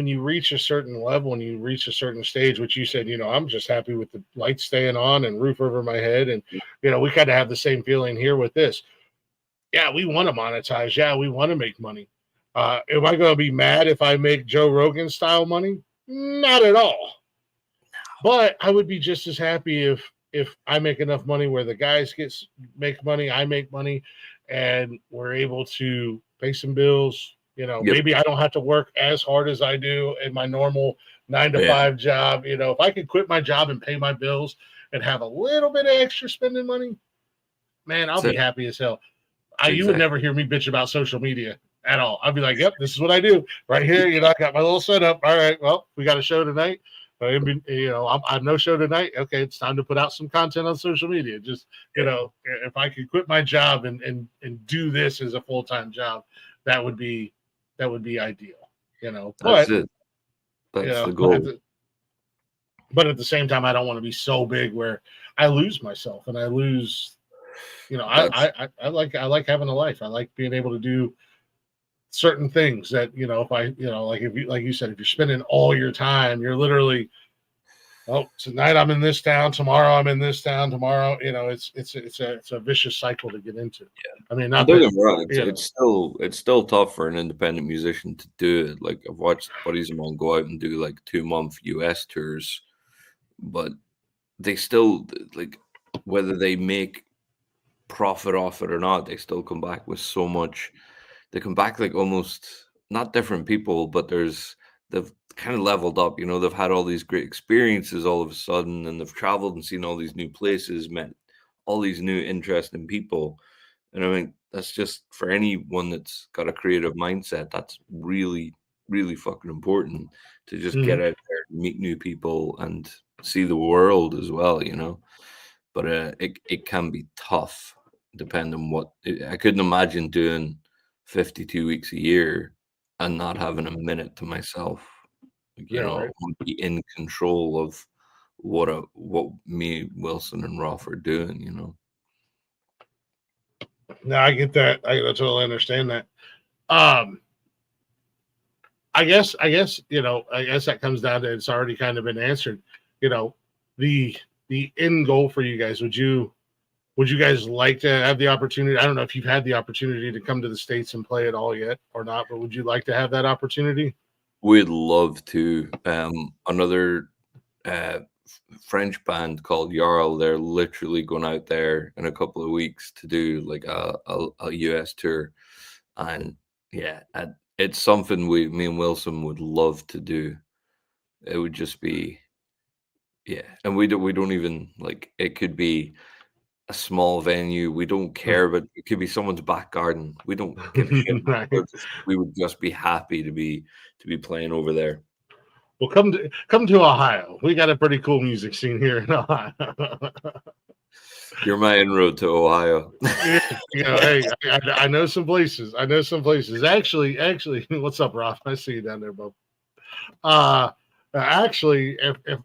you reach a certain level and you reach a certain stage, which you said, I'm just happy with the lights staying on and roof over my head, and we kind of have the same feeling here with this. yeah, we want to monetize. Yeah, we want to make money. Am I going to be mad if I make Joe Rogan style money? Not at all. But I would be just as happy if I make enough money where the guys make money, I make money, and we're able to pay some bills. Yep. Maybe I don't have to work as hard as I do in my normal 9 to 5 job. If I could quit my job and pay my bills and have a little bit of extra spending money, man, I'll be happy as hell. You would never hear me bitch about social media at all. I'd be like, yep, this is what I do right here. I got my little setup. All right, well, we got a show tonight. I'm no show tonight. Okay, it's time to put out some content on social media. Just, if I could quit my job and do this as a full-time job, that would be ideal. That's it. That's the goal. But at the same time, I don't want to be so big where I lose myself and I lose. I like having a life. I like being able to do certain things that like you said, if you're spending all your time, you're literally, tonight I'm in this town, tomorrow I'm in this town, tomorrow, it's a vicious cycle to get into. Yeah. I mean, not don't get me wrong, it's still tough for an independent musician to do it. Like I've watched buddies of mine go out and do like 2-month US tours, but they still, like, whether they make profit off it or not, they still come back with so much. They come back like almost not different people, but they've kind of leveled up. They've had all these great experiences all of a sudden, and they've traveled and seen all these new places, met all these new interesting people. And I mean, that's just, for anyone that's got a creative mindset, that's really, really fucking important to just get out there, meet new people, and see the world as well. But it can be tough, depending on what. I couldn't imagine doing 52 weeks a year and not having a minute to myself. Right. I want to be in control of what me, Wilson, and Rolf are doing. No, I get that. I totally understand that. I guess that comes down to, it's already kind of been answered. The end goal for you guys. Would you guys like to have the opportunity? I don't know if you've had the opportunity to come to the States and play it all yet or not, but would you like to have that opportunity? We'd love to. Another French band called Jarl, they're literally going out there in a couple of weeks to do like a US tour. And yeah, it's something me and Wilson would love to do. It would just be, yeah. And we don't even, like, it could be a small venue. We don't care, but it could be someone's back garden. We don't give a shit. Right. We would just be happy to be playing over there. Well, come to Ohio. We got a pretty cool music scene here in Ohio. You're my inroad to Ohio. Hey, I know some places. Actually, what's up, Rob? I see you down there, bub. Actually,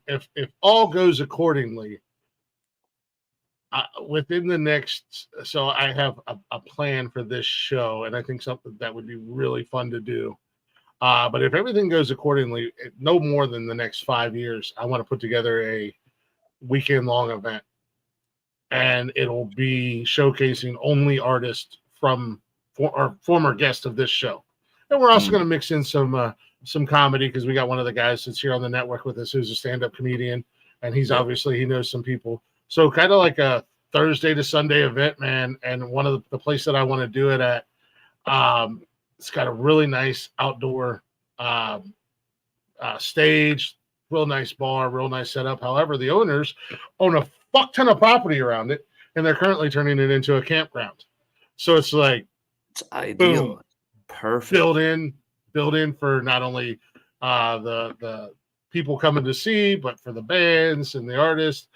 if all goes accordingly, within the next, so I have a plan for this show, and I think something that would be really fun to do. But if everything goes accordingly, no more than the next 5 years, I want to put together a weekend-long event, and it'll be showcasing only artists from former guests of this show, and we're also going to mix in some comedy, because we got one of the guys that's here on the network with us who's a stand-up comedian, and he knows some people. So kind of like a Thursday to Sunday event, man. And one of the place that I want to do it at, it's got a really nice outdoor stage, real nice bar, real nice setup. However, the owners own a fuck ton of property around it, and they're currently turning it into a campground. So it's like, it's ideal, boom, perfect, built in for not only the people coming to see, but for the bands and the artists.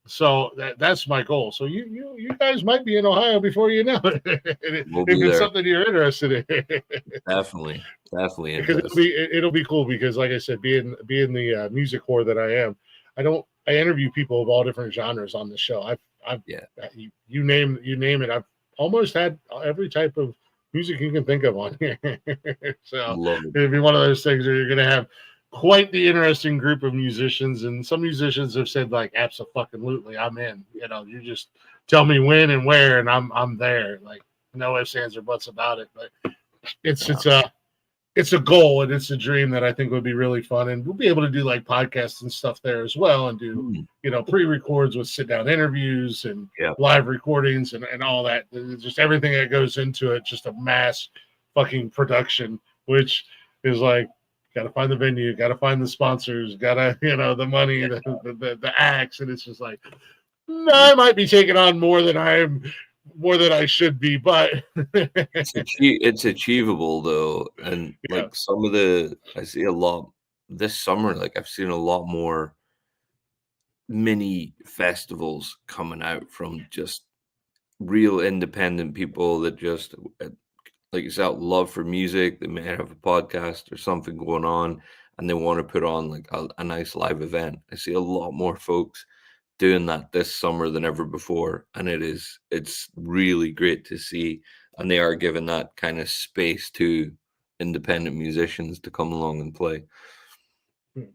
So that's my goal. So you guys might be in Ohio before you know it. We'll if it's there. Something you're interested in. Definitely. Because it'll be cool, because like I said, being the music whore that I am, I interview people of all different genres on the show. You name it. I've almost had every type of music you can think of on here. So it'll be one of those things where you're going to have quite the interesting group of musicians, and some musicians have said, like, absolutely, I'm in. You just tell me when and where, and I'm there. Like, no ifs, ands, or buts about it. But it's a goal and it's a dream that I think would be really fun, and we'll be able to do like podcasts and stuff there as well, and do pre-records with sit-down interviews and live recordings and all that. Just everything that goes into it, just a mass fucking production, which is like, got to find the venue, got to find the sponsors, got to the money, the acts, and it's just like, I might be taking on more than I should be, but it's achievable though. And like some of I see a lot this summer, like I've seen a lot more mini festivals coming out from just real independent people that just, like you said, love for music. They may have a podcast or something going on, and they want to put on like a nice live event. I see a lot more folks doing that this summer than ever before, and it's really great to see. And they are giving that kind of space to independent musicians to come along and play. And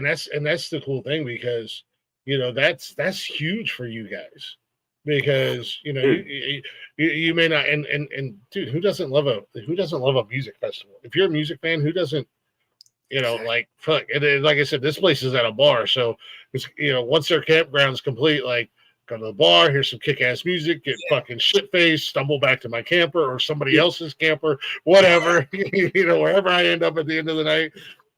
that's the cool thing, because that's huge for you guys, because you may not, and dude, who doesn't love a music festival? If you're a music fan, who doesn't? Like, fuck. And like I said, this place is at a bar, so it's once their campground's complete, like, go to the bar, hear some kick-ass music, get fucking shit-faced, stumble back to my camper or somebody else's camper, whatever, wherever I end up at the end of the night,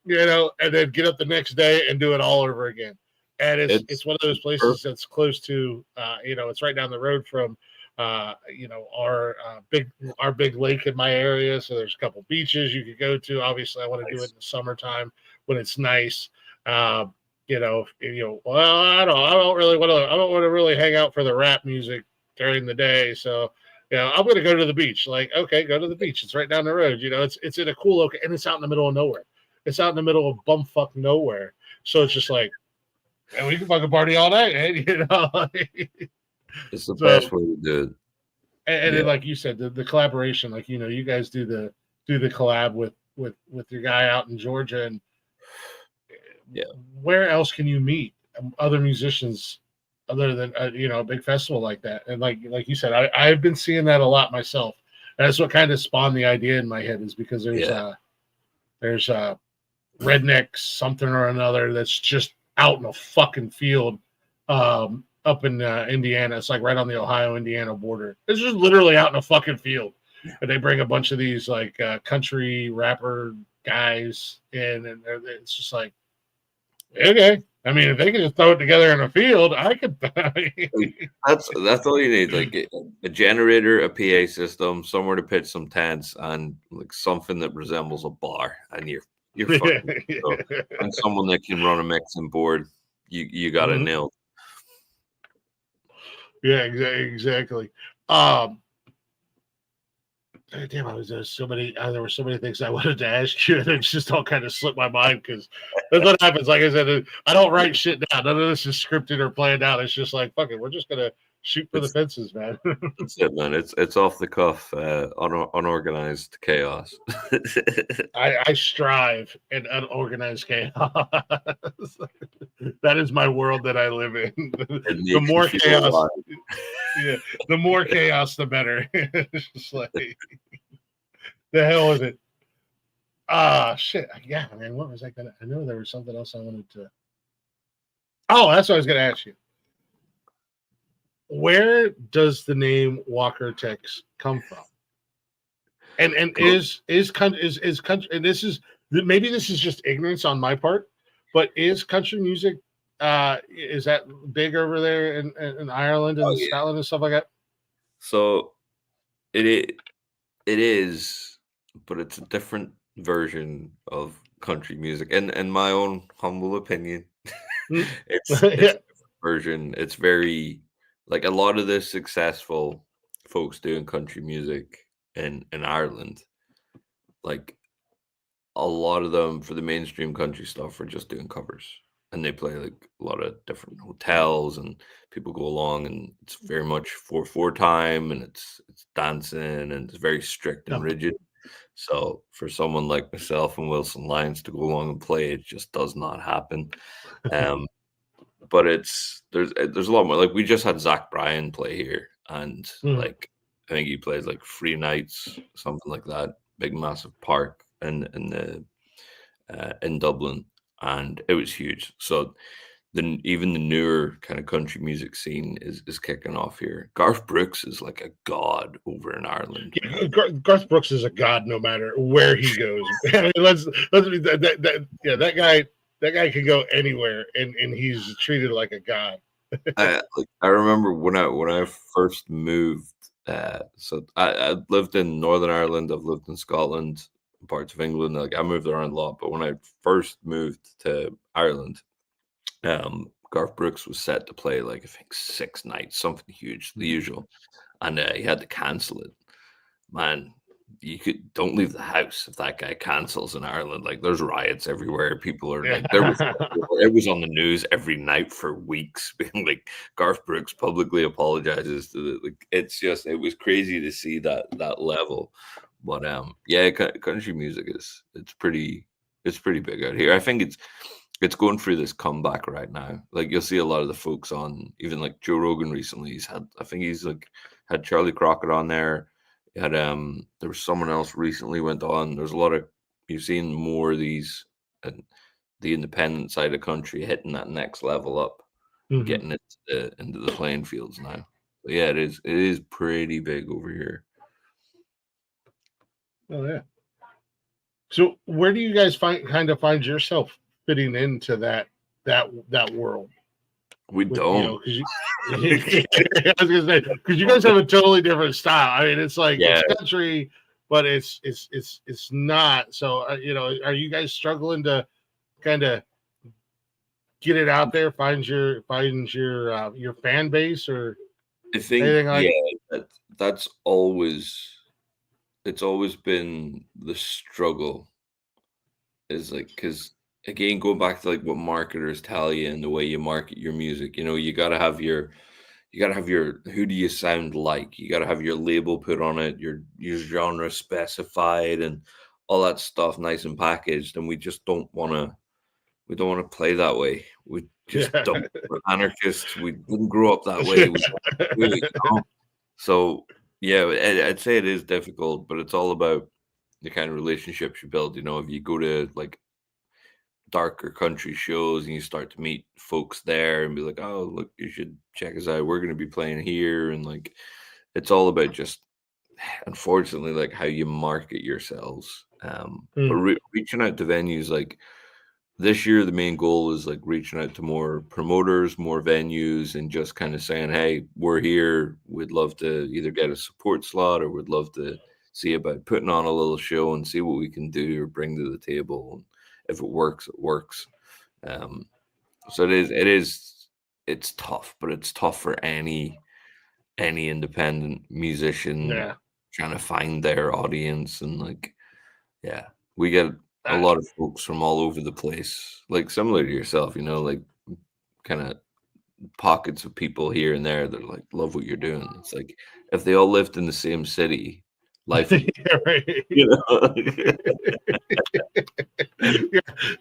and then get up the next day and do it all over again. And it's one of those places that's close to, it's right down the road from, our big lake in my area. So there's a couple beaches you could go to. Obviously, I want to do it in the summertime when it's nice. Well, I don't want to really hang out for the rap music during the day. So, I'm going to go to the beach. Like, okay, go to the beach. It's right down the road. It's in a cool location, and it's out in the middle of nowhere. It's out in the middle of bumfuck nowhere. So it's just like, and we can fucking party all night, man. It's the best way to do it. And then, like you said, the collaboration, like, you guys do the collab with your guy out in Georgia, and where else can you meet other musicians other than a big festival like that? And like you said, I've been seeing that a lot myself. And that's what kind of spawned the idea in my head, is because there's redneck something or another that's just out in a fucking field up in Indiana. It's like right on the Ohio-Indiana border. It's just literally out in a fucking field. And they bring a bunch of these like country rapper guys in, and it's just like, okay. I mean, if they can just throw it together in a field, I could. That's all you need, like a generator, a PA system, somewhere to pitch some tents, and like something that resembles a bar, and you're fucking and someone that can run a mixing board. You got it nailed. Yeah, exactly. Damn, there were so many things I wanted to ask you, and it just all kind of slipped my mind, because that's what happens. Like I said, I don't write shit down. None of this is scripted or planned out. It's just like, fuck it, we're just gonna shoot for the fences, man. That's it, man. It's off the cuff, unorganized chaos. I strive in unorganized chaos. That is my world that I live in. The more chaos, the more chaos, the better. It's just like, the hell is it? Shit. Yeah, man. What was I gonna? I know there was something else I wanted to. Oh, that's what I was gonna ask you. Where does the name Walker Tex come from? And is country, and this is, maybe this is just ignorance on my part, but is country music is that big over there in Ireland and Scotland and stuff like that? So it is, but it's a different version of country music, and in my own humble opinion, it's a different version. It's very, like, a lot of the successful folks doing country music in Ireland, like, a lot of them for the mainstream country stuff are just doing covers, and they play like a lot of different hotels, and people go along, and it's very much 4/4 time, and it's dancing, and it's very strict and rigid. So for someone like myself and Wilson Lyons to go along and play, it just does not happen. But there's a lot more. Like, we just had Zach Bryan play here, and like, think he played like 3 nights, something like that. Big massive park in Dublin, and it was huge. So even the newer kind of country music scene is kicking off here. Garth Brooks is like a god over in Ireland. Yeah, Garth Brooks is a god no matter where he goes. I mean, let's be that guy can go anywhere and he's treated like a god. I remember when I first moved. So I lived in Northern Ireland. I've lived in Scotland, parts of England. Like I moved around a lot, but when I first moved to Ireland, Garth Brooks was set to play like I think 6 nights, something huge, the usual, and he had to cancel it. Man, don't leave the house if that guy cancels in Ireland. Like there's riots everywhere. People are like it was on the news every night for weeks, being like Garth Brooks publicly apologizes to like it was crazy to see that level. But yeah, country music it's pretty big out here. I think it's going through this comeback right now. Like you'll see a lot of the folks on, even like Joe Rogan recently. I think he's like had Charlie Crockett on there. He had there was someone else recently went on. There's a lot of you've seen more of these the independent side of the country hitting that next level up, getting it into the playing fields now. But yeah, it is pretty big over here. Oh yeah. So where do you guys find yourself fitting into that world? We don't. I was gonna say because you guys have a totally different style. I mean, it's like it's country, but it's not. So are you guys struggling to kind of get it out there? Find your fan base, or I think that's always. It's always been the struggle. Is like because. Again, going back to like what marketers tell you and the way you market your music, you gotta have your who do you sound like? You gotta have your label put on it, your genre specified, and all that stuff nice and packaged. And we just don't want to play that way. We just don't. We're anarchists. We didn't grow up that way. So yeah, I'd say it is difficult, but it's all about the kind of relationships you build. If you go to like darker country shows and you start to meet folks there and be like, oh look, you should check us out, we're going to be playing here, and like it's all about just unfortunately like how you market yourselves. But reaching out to venues, like this year the main goal is like reaching out to more promoters, more venues, and just kind of saying, hey, we're here, we'd love to either get a support slot or we'd love to see about putting on a little show and see what we can do or bring to the table. And if it works, it works. So it's tough, but it's tough for any independent musician trying to find their audience. And like, yeah, we get a lot of folks from all over the place, like similar to yourself, like kind of pockets of people here and there that like love what you're doing. It's like if they all lived in the same city, life would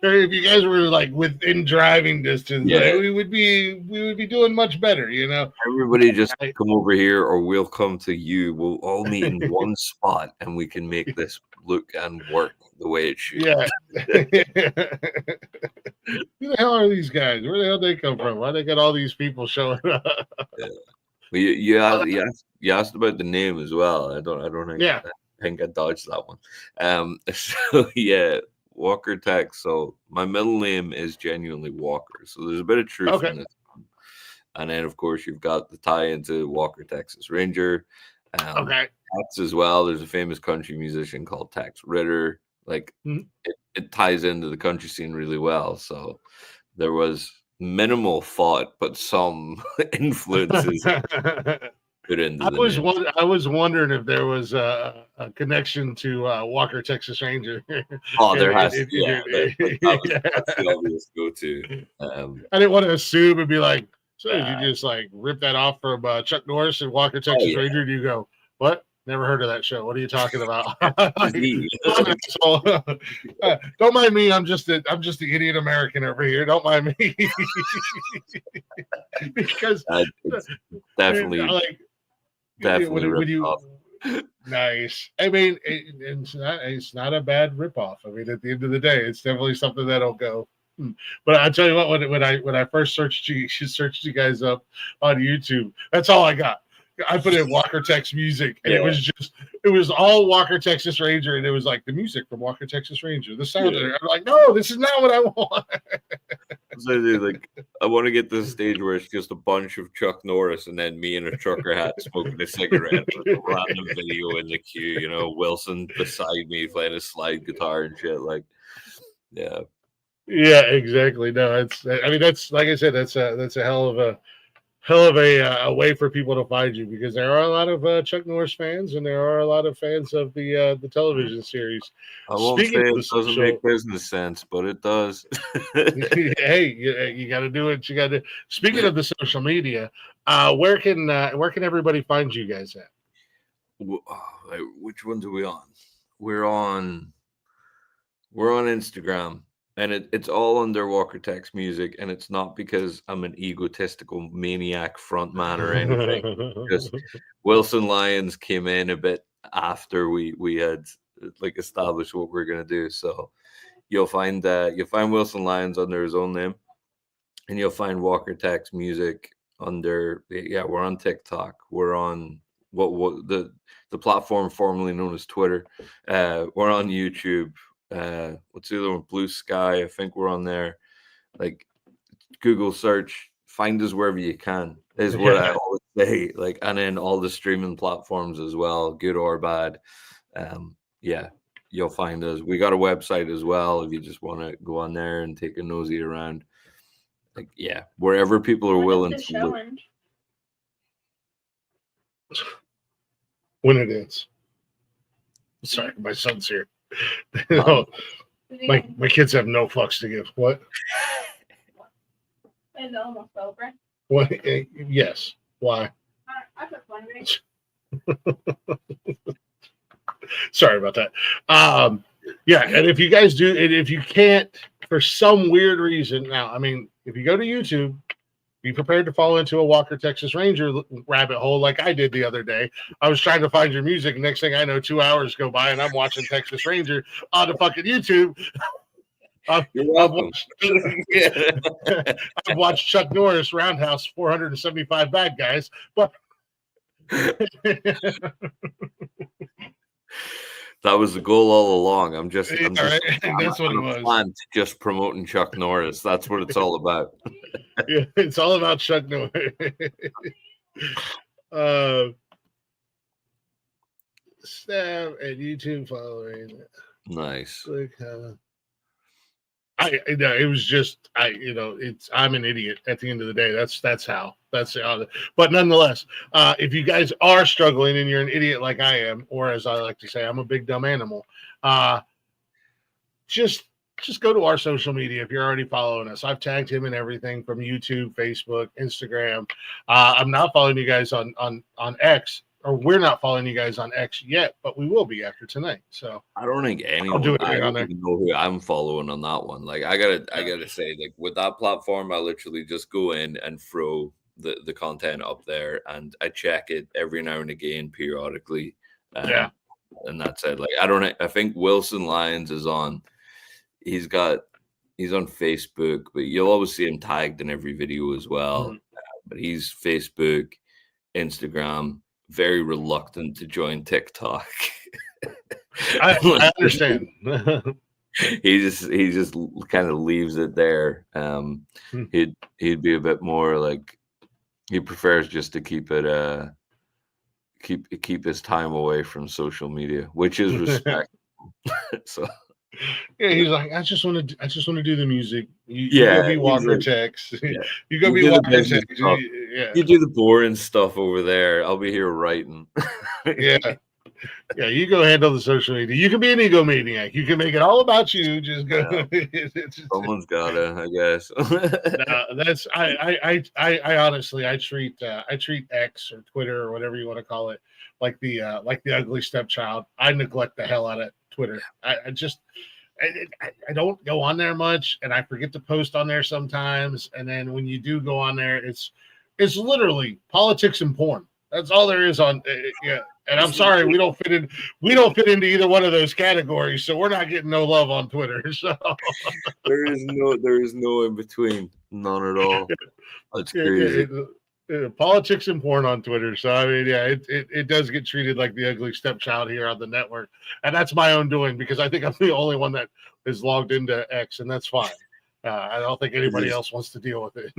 if you guys were like within driving distance, we would be doing much better. Everybody just come over here, or we'll come to you. We'll all meet in one spot, and we can make this look and work the way it should. Who the hell are these guys? Where the hell they come from? Why they got all these people showing up? Well, you asked about the name as well. I don't think I think I dodged that one. So yeah, Walker Tex. So my middle name is genuinely Walker. So there's a bit of truth in this. And then of course you've got the tie into Walker Texas Ranger. Tex as well. There's a famous country musician called Tex Ritter. Like it ties into the country scene really well. So there was minimal thought, but some influences put into I was wondering if there was a connection to Walker Texas Ranger. Oh, there has to be. That's the obvious go-to. I didn't want to assume and be like, so did you just like rip that off from Chuck Norris and Walker Texas Ranger? Do you go, what? Never heard of that show. What are you talking about? Don't mind me. I'm just the idiot American over here. Don't mind me. Because definitely Nice. I mean, it's not a bad ripoff. I mean, at the end of the day, it's definitely something that'll go. But I tell you what, when I first searched you guys up on YouTube, that's all I got. I put in Walker Tex music, and Yeah. it was all Walker Texas Ranger, and it was like the music from Walker Texas Ranger, the sound. Yeah. I'm like, no, this is not what I want. So, dude, like, I want to get to the stage where it's just a bunch of Chuck Norris and then me in a trucker hat smoking a cigarette with a random video in the queue, you know, Wilson beside me playing a slide guitar and shit. Like, yeah. Yeah, exactly. No, I mean, that's like I said, that's a hell of a way for people to find you, because there are a lot of Chuck Norris fans, and there are a lot of fans of the television series. I won't say it doesn't make business sense, but it does. Hey, you got to do what you got to. Speaking of the social media, where can everybody find you guys at? Which ones are we on? We're on Instagram. And it's all under Walker Tex Music, and it's not because I'm an egotistical maniac frontman or anything. Because Wilson Lyons came in a bit after we had like established what we're gonna do. So you'll find Wilson Lyons under his own name, and you'll find Walker Tex Music under we're on TikTok. We're on what the platform formerly known as Twitter. We're on YouTube. What's the other one? Blue Sky. I think we're on there. Like, Google search, find us wherever you can, is what I always say. Like, and then all the streaming platforms as well, good or bad. You'll find us. We got a website as well if you just want to go on there and take a nosy around. Like, yeah, wherever people are willing to look. When it is. Sorry, my son's here. No, my kids have no fucks to give. What? Is it almost over? What? Yes. Why? I was wondering. Sorry about that. Yeah, and if you guys do, and if you can't, for some weird reason, now, I mean, if you go to YouTube, be prepared to fall into a Walker Texas Ranger rabbit hole like I did the other day. I was trying to find your music. Next thing I know, 2 hours go by, and I'm watching Texas Ranger on the fucking YouTube. I've watched Chuck Norris Roundhouse 475 bad guys, but that was the goal all along. I'm just that's what it was. Just promoting Chuck Norris. That's what it's all about. Yeah, it's all about Chuck Norris. Stab and YouTube following. Nice. Like, it was just I'm an idiot at the end of the day. That's how. But nonetheless, if you guys are struggling and you're an idiot like I am, or as I like to say, I'm a big dumb animal, just go to our social media if you're already following us. I've tagged him in everything from YouTube, Facebook, Instagram. I'm not following you guys on X, or we're not following you guys on X yet, but we will be after tonight. So I don't think anyone I don't even know who I'm following on that one. Like, I gotta say, like, with that platform, I literally just go in and throw the content up there, and I check it every now and again periodically. And that's it. Like, I think Wilson Lyons is on. He's on Facebook, but you'll always see him tagged in every video as well. Mm-hmm. But he's Facebook, Instagram. Very reluctant to join TikTok. I understand. he just kind of leaves it there. He'd be a bit more like, he prefers just to keep it keep his time away from social media, which is respectable. So yeah, he's like, I just want to do the music. You go be Walker Tex. You go be Walker Tex. You do the boring stuff over there. I'll be here writing. Yeah. You go handle the social media. You can be an egomaniac. You can make it all about you. Just go. Someone's gotta, I guess. That's I honestly I treat X or Twitter or whatever you want to call it like the ugly stepchild. I neglect the hell out of Twitter. I don't go on there much, and I forget to post on there sometimes. And then when you do go on there, it's literally politics and porn. That's all there is on. And I'm sorry, we don't fit into either one of those categories, so we're not getting no love on Twitter. So there is no in between, none at all. That's crazy. Politics and porn on Twitter. So I mean, yeah, it does get treated like the ugly stepchild here on the network, and that's my own doing because I think I'm the only one that is logged into X, and that's fine. I don't think anybody else wants to deal with it.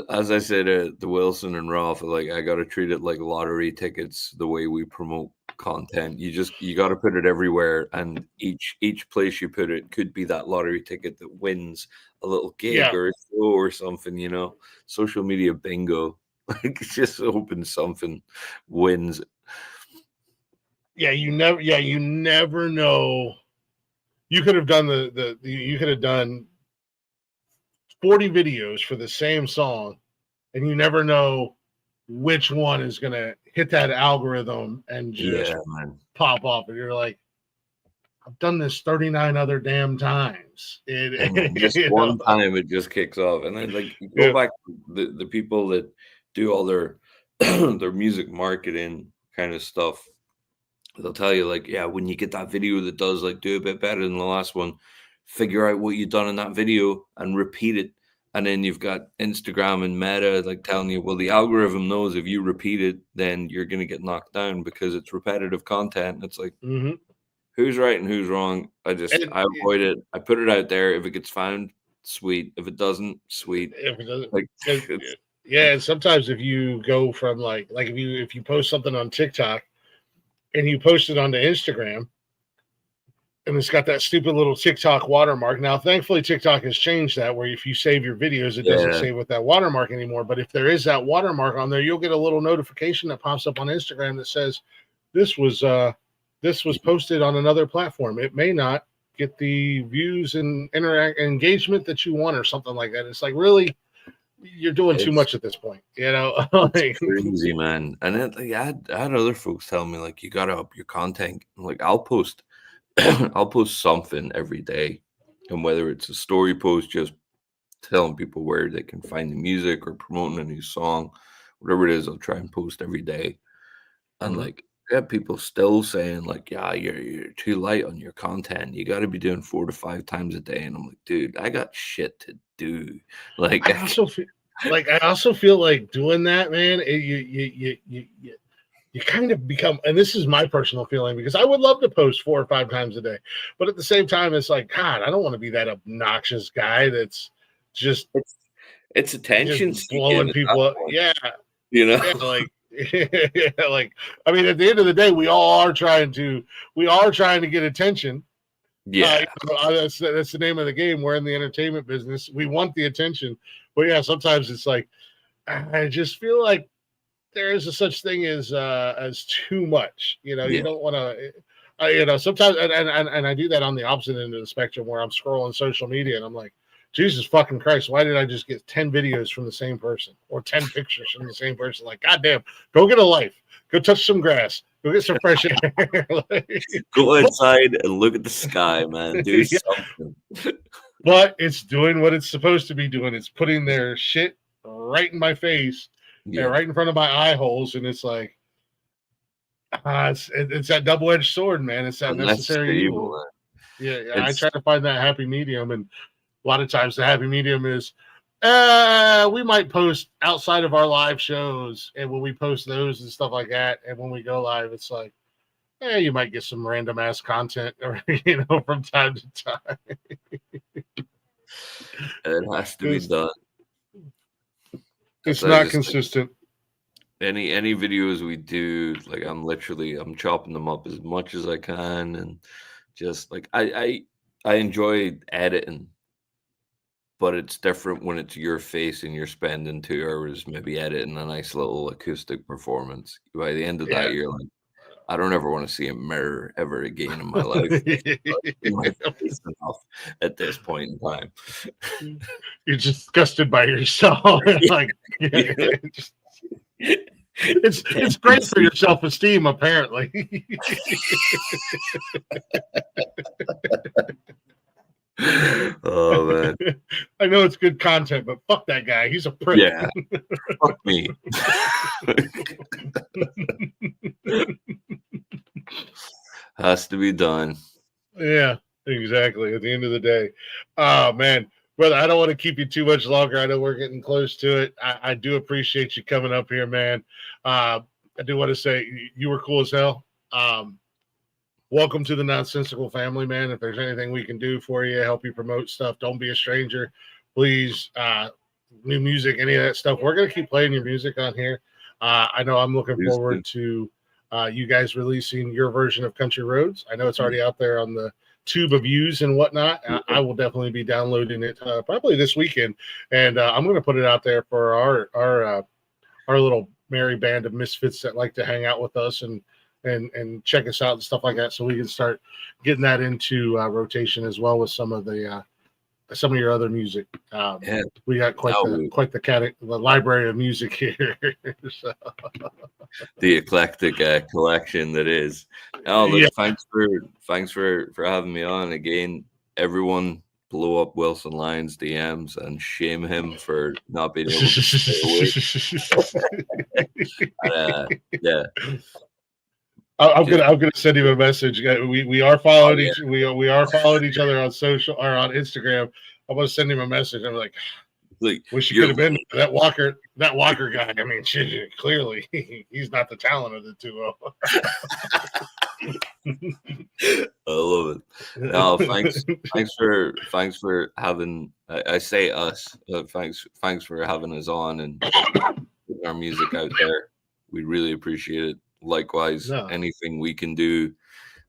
As I said to Wilson and Ralph, like I got to treat it like lottery tickets. The way we promote content, you got to put it everywhere, and each place you put it could be that lottery ticket that wins a little gig or a show or something. You know, social media bingo. Like just open something, wins. Yeah, you never know. You could have done you could have done 40 videos for the same song, and you never know which one is going to hit that algorithm and just pop off. And you're like, I've done this 39 other damn times. Just one time it just kicks off. And then like you go back to the people that do all their their music marketing kind of stuff. They'll tell you like, yeah, when you get that video that does like do a bit better than the last one, figure out what you've done in that video and repeat it. And then you've got Instagram and Meta like telling you, well, the algorithm knows if you repeat it, then you're going to get knocked down because it's repetitive content. And it's like, who's right and who's wrong? I avoid it. I put it out there. If it gets found, sweet. If it doesn't, sweet. If it doesn't, like, yeah. And sometimes if you go from like if you post something on TikTok and you post it onto Instagram, and it's got that stupid little TikTok watermark. Now, thankfully, TikTok has changed that where if you save your videos, it doesn't save with that watermark anymore. But if there is that watermark on there, you'll get a little notification that pops up on Instagram that says this was posted on another platform. It may not get the views and engagement that you want or something like that. It's like, really, you're doing too much at this point, you know? It's crazy, man. And then like, I had other folks tell me like, you got to up your content. Like I'll post something every day, and whether it's a story post just telling people where they can find the music or promoting a new song, whatever it is, I'll try and post every day. And like I have people still saying like, yeah, you're too light on your content, you got to be doing 4 to 5 times a day. And I'm like, dude, I got shit to do. Like I also feel like doing that, man, you kind of become, and this is my personal feeling, because I would love to post 4 or 5 times a day, but at the same time, it's like, God, I don't want to be that obnoxious guy that's just it's attention just blowing people up. Yeah, you know, like like I mean, at the end of the day, we are trying to get attention. Yeah, that's the name of the game. We're in the entertainment business. We want the attention, but yeah, sometimes it's like I just feel like there is a such thing as too much. You know, you don't want to. You know, sometimes, and I do that on the opposite end of the spectrum where I'm scrolling social media and I'm like, Jesus fucking Christ, why did I just get 10 videos from the same person or 10 pictures from the same person? Like, goddamn, go get a life, go touch some grass, go get some fresh air. Go outside and look at the sky, man. Do something. But it's doing what it's supposed to be doing. It's putting their shit right in my face. Yeah, right in front of my eye holes, and it's like, it's that double-edged sword, man. It's that necessary evil. Yeah, I try to find that happy medium, and a lot of times the happy medium is, we might post outside of our live shows, and when we post those and stuff like that, and when we go live, it's like, you might get some random ass content, or from time to time. It has to be done. It's not consistent. Like, any videos we do, like I'm chopping them up as much as I can, and just like I enjoy editing, but it's different when it's your face and you're spending 2 hours maybe editing a nice little acoustic performance. By the end of that, you're like, I don't ever want to see a mirror ever again in my life. My face enough at this point in time. You're disgusted by yourself. Like, it's great for your self-esteem, apparently. Oh man, I know it's good content, but fuck that guy. He's a prick. Yeah, fuck me. Has to be done. Yeah, exactly. At the end of the day. Oh man, brother, I don't want to keep you too much longer. I know we're getting close to it. I do appreciate you coming up here, man. I do want to say you were cool as hell. Welcome to the nonsensical family, man. If there's anything we can do for you, help you promote stuff, don't be a stranger. Please, new music, any of that stuff. We're going to keep playing your music on here. I know I'm looking forward to you guys releasing your version of Country Roads. I know it's already out there on the tube of views and whatnot. I will definitely be downloading it probably this weekend. And I'm going to put it out there for our little merry band of misfits that like to hang out with us and check us out and stuff like that, so we can start getting that into rotation as well with some of your other music. Yeah. We got quite the library of music here. So. The eclectic collection that is. Oh, look, thanks for having me on again. Everyone, blow up Wilson Lyons DMs and shame him for not being able to stay awake. Yeah. I'm gonna send him a message. We are following we are following each other on social or on Instagram. I'm gonna send him a message. I'm like wish you could have been that Walker guy. I mean, shit, clearly he's not the talent of the duo. I love it. No, thanks for having. I say us. Thanks for having us on and putting our music out there. We really appreciate it. Likewise, anything we can do,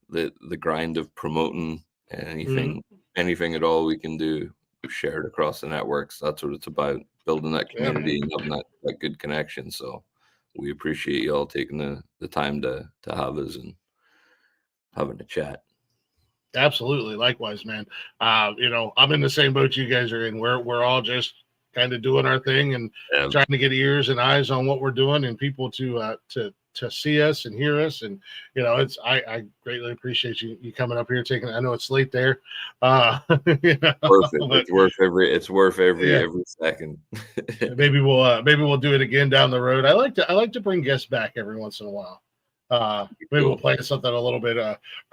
the grind of promoting anything at all we can do, share it across the networks. That's what it's about, building that community and having that good connection. So we appreciate you all taking the time to have us and having a chat. Absolutely. Likewise, man. I'm in the same boat you guys are in. We're all just kind of doing our thing and trying to get ears and eyes on what we're doing and people to see us and hear us. And I greatly appreciate you coming up here taking. I know it's late there. It's worth every second. maybe we'll do it again down the road. I like to bring guests back every once in a while. Maybe we'll play something a little bit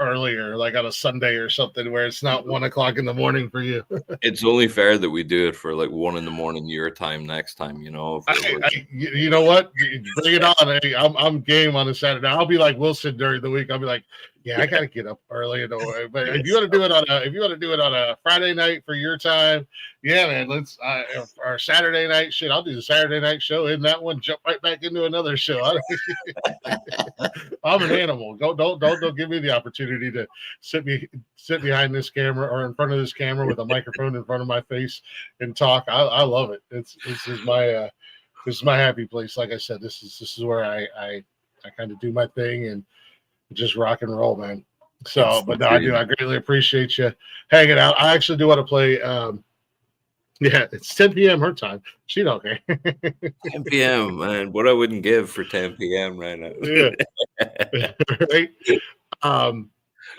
earlier, like on a Sunday or something, where it's not 1 o'clock in the morning for you. It's only fair that we do it for like 1 a.m. your time next time. You know what? Bring it on. I'm game on a Saturday. I'll be like Wilson during the week. I'll be like, yeah, I gotta get up early. But if you want to do it on a Friday night for your time, yeah, man. Let's our Saturday night shit. I'll do the Saturday night show in that one. Jump right back into another show. I'm an animal. Don't give me the opportunity to sit behind this camera or in front of this camera with a microphone in front of my face and talk. I love it. This is my happy place. Like I said, this is where I kind of do my thing and just rock and roll, man. So, but no, I greatly appreciate you hanging out. I actually do want to play. Yeah, it's 10 p.m. her time. She don't care. 10 p.m. man, what I wouldn't give for 10 p.m. right now. Yeah. Right. I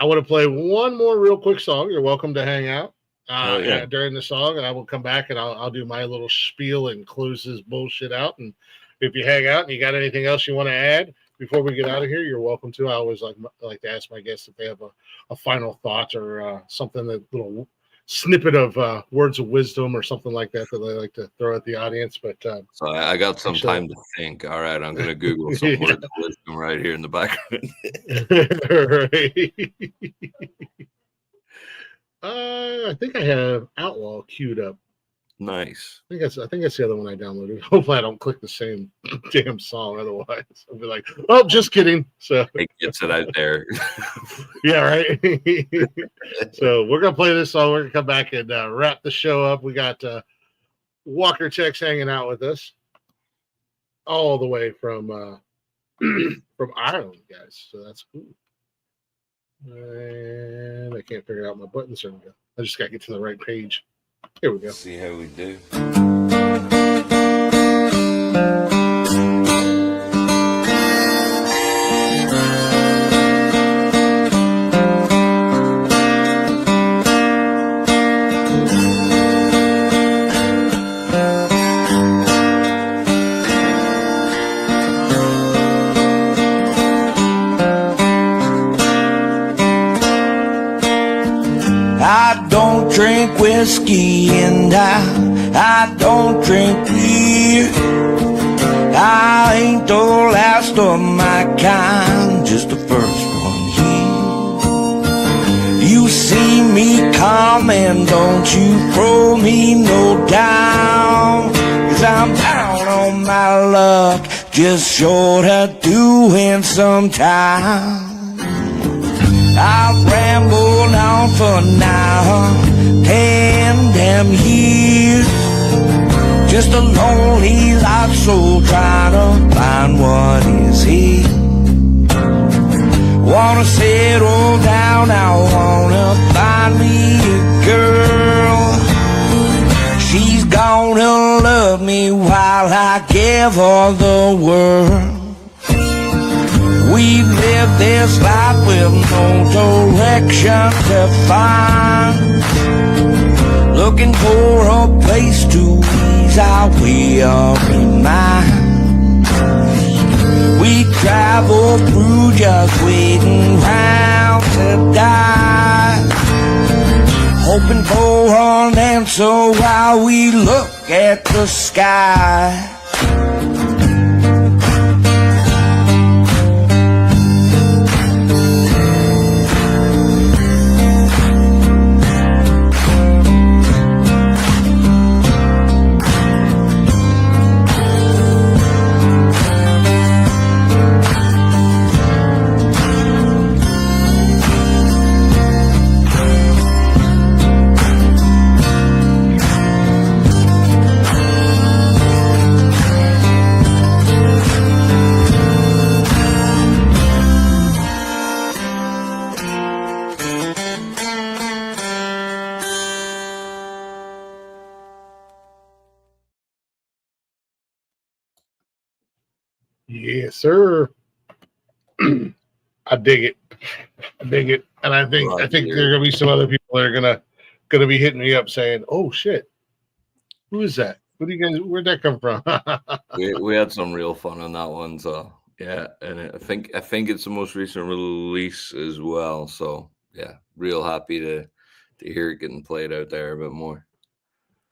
want to play one more real quick song. You're welcome to hang out during the song, and I will come back and I'll do my little spiel and close this bullshit out. And if you hang out and you got anything else you want to add before we get out of here, you're welcome to. I always like to ask my guests if they have a final thought or something, that little snippet of words of wisdom or something like that they like to throw at the audience. But so I got some time to think. All right, I'm going to Google some words of wisdom right here in the background. I think I have Outlaw queued up. Nice. I think that's the other one I downloaded. Hopefully I don't click the same damn song. Otherwise I'll be like, oh, just kidding. So it gets it out there. Yeah, right. So we're gonna play this song. We're gonna come back and wrap the show up. We got Walker Tex hanging out with us all the way from Ireland, guys. So that's cool. And I can't figure out my buttons. There we go. I just gotta get to the right page. Here we go. See how we do. whiskey and I don't drink beer. I ain't the last of my kind, just the first one here. You see me coming, don't you throw me no down, 'cause I'm down on my luck, just short of doing some time. I've rambled on for now 10 damn years, just a lonely life soul trying to find what is here. Wanna settle down, I wanna find me a girl. She's gonna love me while I give her the world. We've lived this life with no direction to find, looking for a place to ease our way of mind. We travel through just waiting round to die, hoping for an answer while we look at the sky. Yes, sir. I dig it. I dig it. And I think there are gonna be some other people that are gonna be hitting me up saying, "Oh shit, who is that? What do you guys? Where'd that come from?" we had some real fun on that one, so yeah. And I think it's the most recent release as well. So yeah, real happy to hear it getting played out there a bit more.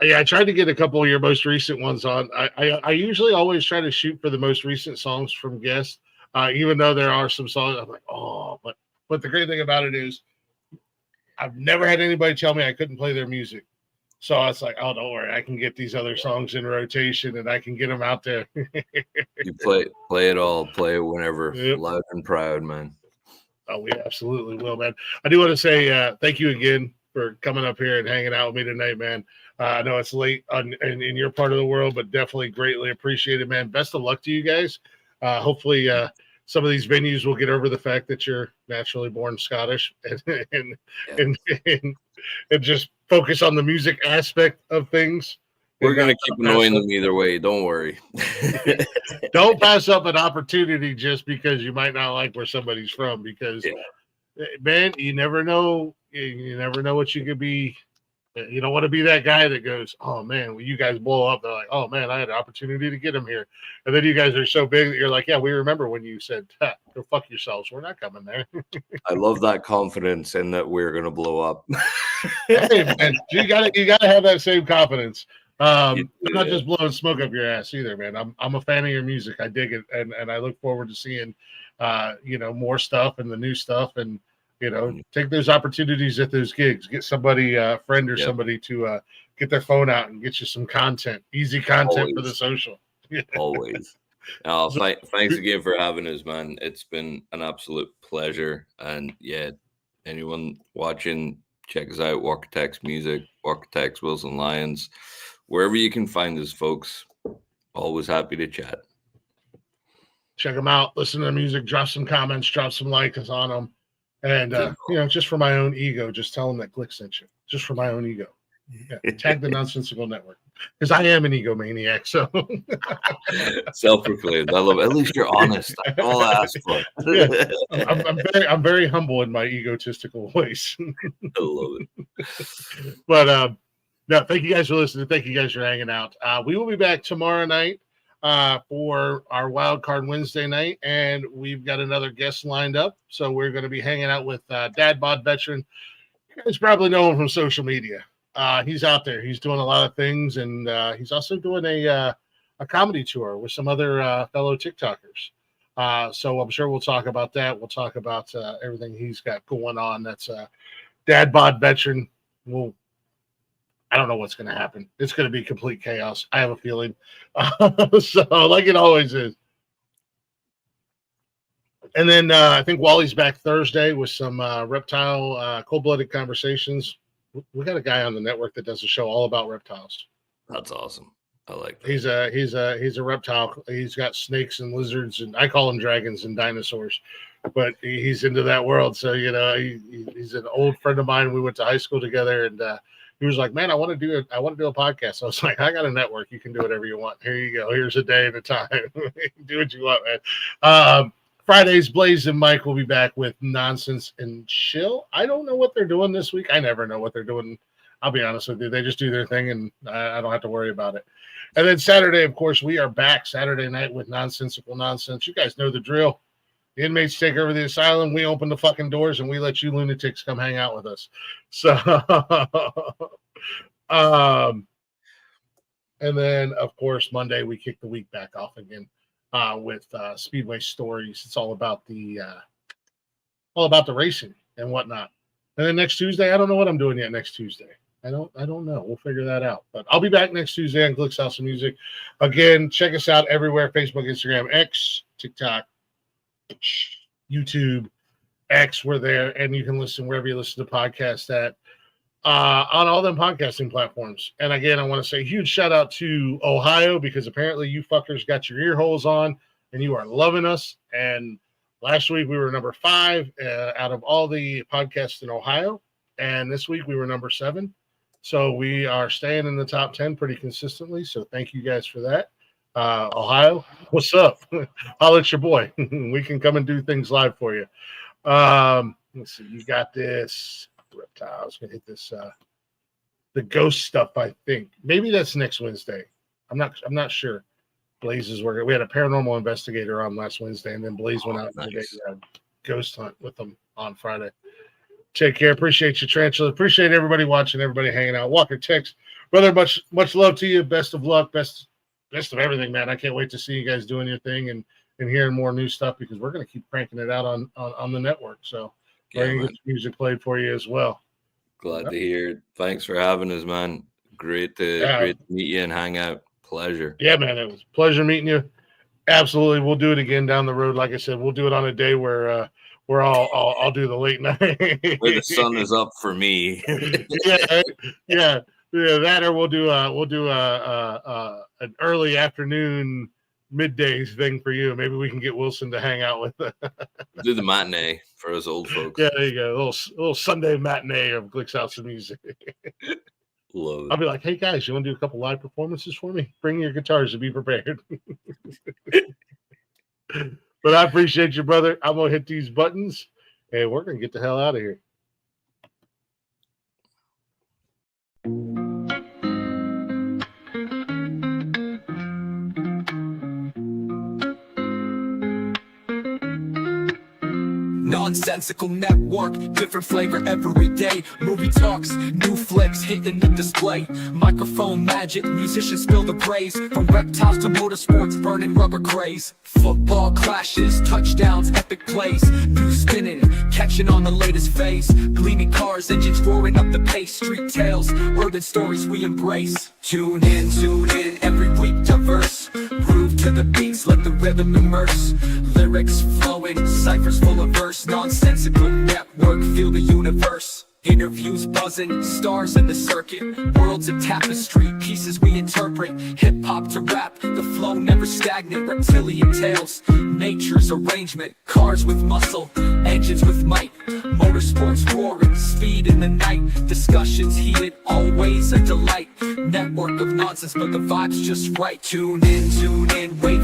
Yeah, I tried to get a couple of your most recent ones on. I usually always try to shoot for the most recent songs from guests, even though there are some songs I'm like, oh, but the great thing about it is I've never had anybody tell me I couldn't play their music. So it's like, oh, don't worry, I can get these other songs in rotation and I can get them out there. You play it all, play it whenever, yep. Loud and proud, man. Oh, we absolutely will, man. I do want to say thank you again for coming up here and hanging out with me tonight, man. I know it's late in your part of the world, but definitely greatly appreciated, man. Best of luck to you guys. Hopefully some of these venues will get over the fact that you're naturally born Scottish and just focus on the music aspect of things. We're going to keep annoying them either way. Don't worry. Don't pass up an opportunity just because you might not like where somebody's from, because, man, you never know. You never know what you could be. You don't want to be that guy that goes, oh, man, when you guys blow up, they're like, oh, man, I had an opportunity to get him here. And then you guys are so big that you're like, yeah, we remember when you said, go fuck yourselves. We're not coming there. I love that confidence in that we're going to blow up. Hey, man, you gotta have that same confidence. I'm not just blowing smoke up your ass either, man. I'm a fan of your music. I dig it. And I look forward to seeing, more stuff and the new stuff, and, take those opportunities at those gigs. Get somebody, a friend or somebody to get their phone out and get you some content, easy content always. For the social. Always. Oh, thanks again for having us, man. It's been an absolute pleasure. And yeah, anyone watching, check us out. Walker Tex Music, Walker Tex, Wilson Lyons, wherever you can find us, folks. Always happy to chat. Check them out. Listen to the music. Drop some comments. Drop some likes on them. And, just for my own ego, just tell them that Glick sent you. Just for my own ego. Yeah, tag the Nonsensical Network. Because I am an egomaniac, so. Self-proclaimed. I love it. At least you're honest. That's all I ask for. I'm very humble in my egotistical ways. I love it. But, no, thank you guys for listening. Thank you guys for hanging out. We will be back tomorrow night for our Wild Card Wednesday night, and we've got another guest lined up. So we're going to be hanging out with Dad Bod veteran. You guys probably know him from social media. He's out there. He's doing a lot of things, and he's also doing a comedy tour with some other fellow TikTokers. So I'm sure we'll talk about that. We'll talk about everything he's got going on. That's dad bod veteran. I don't know what's going to happen. It's going to be complete chaos. I have a feeling. So like it always is. And then I think Wally's back Thursday with some reptile cold-blooded conversations. We got a guy on the network that does a show all about reptiles. That's awesome. I like that. He's a reptile. He's got snakes and lizards, and I call them dragons and dinosaurs. But he's into that world. So he's an old friend of mine. We went to high school together, and he was like, "Man, I want to do a podcast." I was like, "I got a network. You can do whatever you want. Here you go. Here's a day at a time. Do what you want, man." Fridays, Blaze and Mike will be back with Nonsense and Chill. I don't know what they're doing this week. I never know what they're doing. I'll be honest with you. They just do their thing, and I don't have to worry about it. And then Saturday, of course, we are back Saturday night with Nonsensical Nonsense. You guys know the drill. The inmates take over the asylum. We open the fucking doors, and we let you lunatics come hang out with us. So, and then, of course, Monday, we kick the week back off again. With Speedway Stories. It's all about the racing and whatnot. And then next Tuesday, I don't know what I'm doing yet next Tuesday. I don't know. We'll figure that out. But I'll be back next Tuesday on Glick's House of Music. Again, check us out everywhere: Facebook, Instagram, X, TikTok, YouTube, X. We're there, and you can listen wherever you listen to podcasts at. On all them podcasting platforms. And again, I want to say a huge shout out to Ohio, because apparently you fuckers got your ear holes on and you are loving us. And last week we were number 5 out of all the podcasts in Ohio. And this week we were number 7. So we are staying in the top 10 pretty consistently. So thank you guys for that. Ohio, what's up? Holla at your boy. We can come and do things live for you. Let's see. You got this. Reptiles. Gonna hit this the ghost stuff. I think maybe that's next Wednesday. I'm not sure. Blaze is working. We had a paranormal investigator on last Wednesday, and then Blaze went out and did a ghost hunt with them on Friday. Take care. Appreciate you, Tarantula. Appreciate everybody watching, everybody hanging out. Walker Tex, brother, much love to you. Best of luck. Best of everything, man. I can't wait to see you guys doing your thing and hearing more new stuff, because we're gonna keep cranking it out on the network. So. Yeah, music played for you as well. Glad to hear it. Thanks for having us, man. Great to meet you and hang out. Pleasure. Yeah, man. It was a pleasure meeting you. Absolutely. We'll do it again down the road. Like I said, we'll do it on a day where I'll do the late night. Where the sun is up for me. yeah. That, or we'll do an early afternoon midday thing for you. Maybe we can get Wilson to hang out with do the matinee for us old folks. Yeah, there you go. A little Sunday matinee of Glick's House of Music. Love it. I'll be like, hey guys, you want to do a couple live performances for me? Bring your guitars to be prepared. But I appreciate you, brother. I'm gonna hit these buttons and we're gonna get the hell out of here. Nonsensical network, different flavor every day. Movie talks, new flicks hitting the display. Microphone magic, musicians spill the praise. From reptiles to motorsports, burning rubber craze. Football clashes, touchdowns, epic plays. New spinning, catching on the latest phase. Gleaming cars, engines roaring up the pace. Street tales, urban stories we embrace. Tune in, every week diverse. Groove to the beats, let the rhythm immerse. Lyrics flowing, ciphers full of verse. Nonsensical network, feel the universe. Interviews buzzing, stars in the circuit. Worlds of tapestry, pieces we interpret. Hip-hop to rap, the flow never stagnant. Reptilian tales, nature's arrangement. Cars with muscle, engines with might. Motorsports roaring, speed in the night. Discussions heated, always a delight. Network of nonsense, but the vibe's just right. Tune in, wait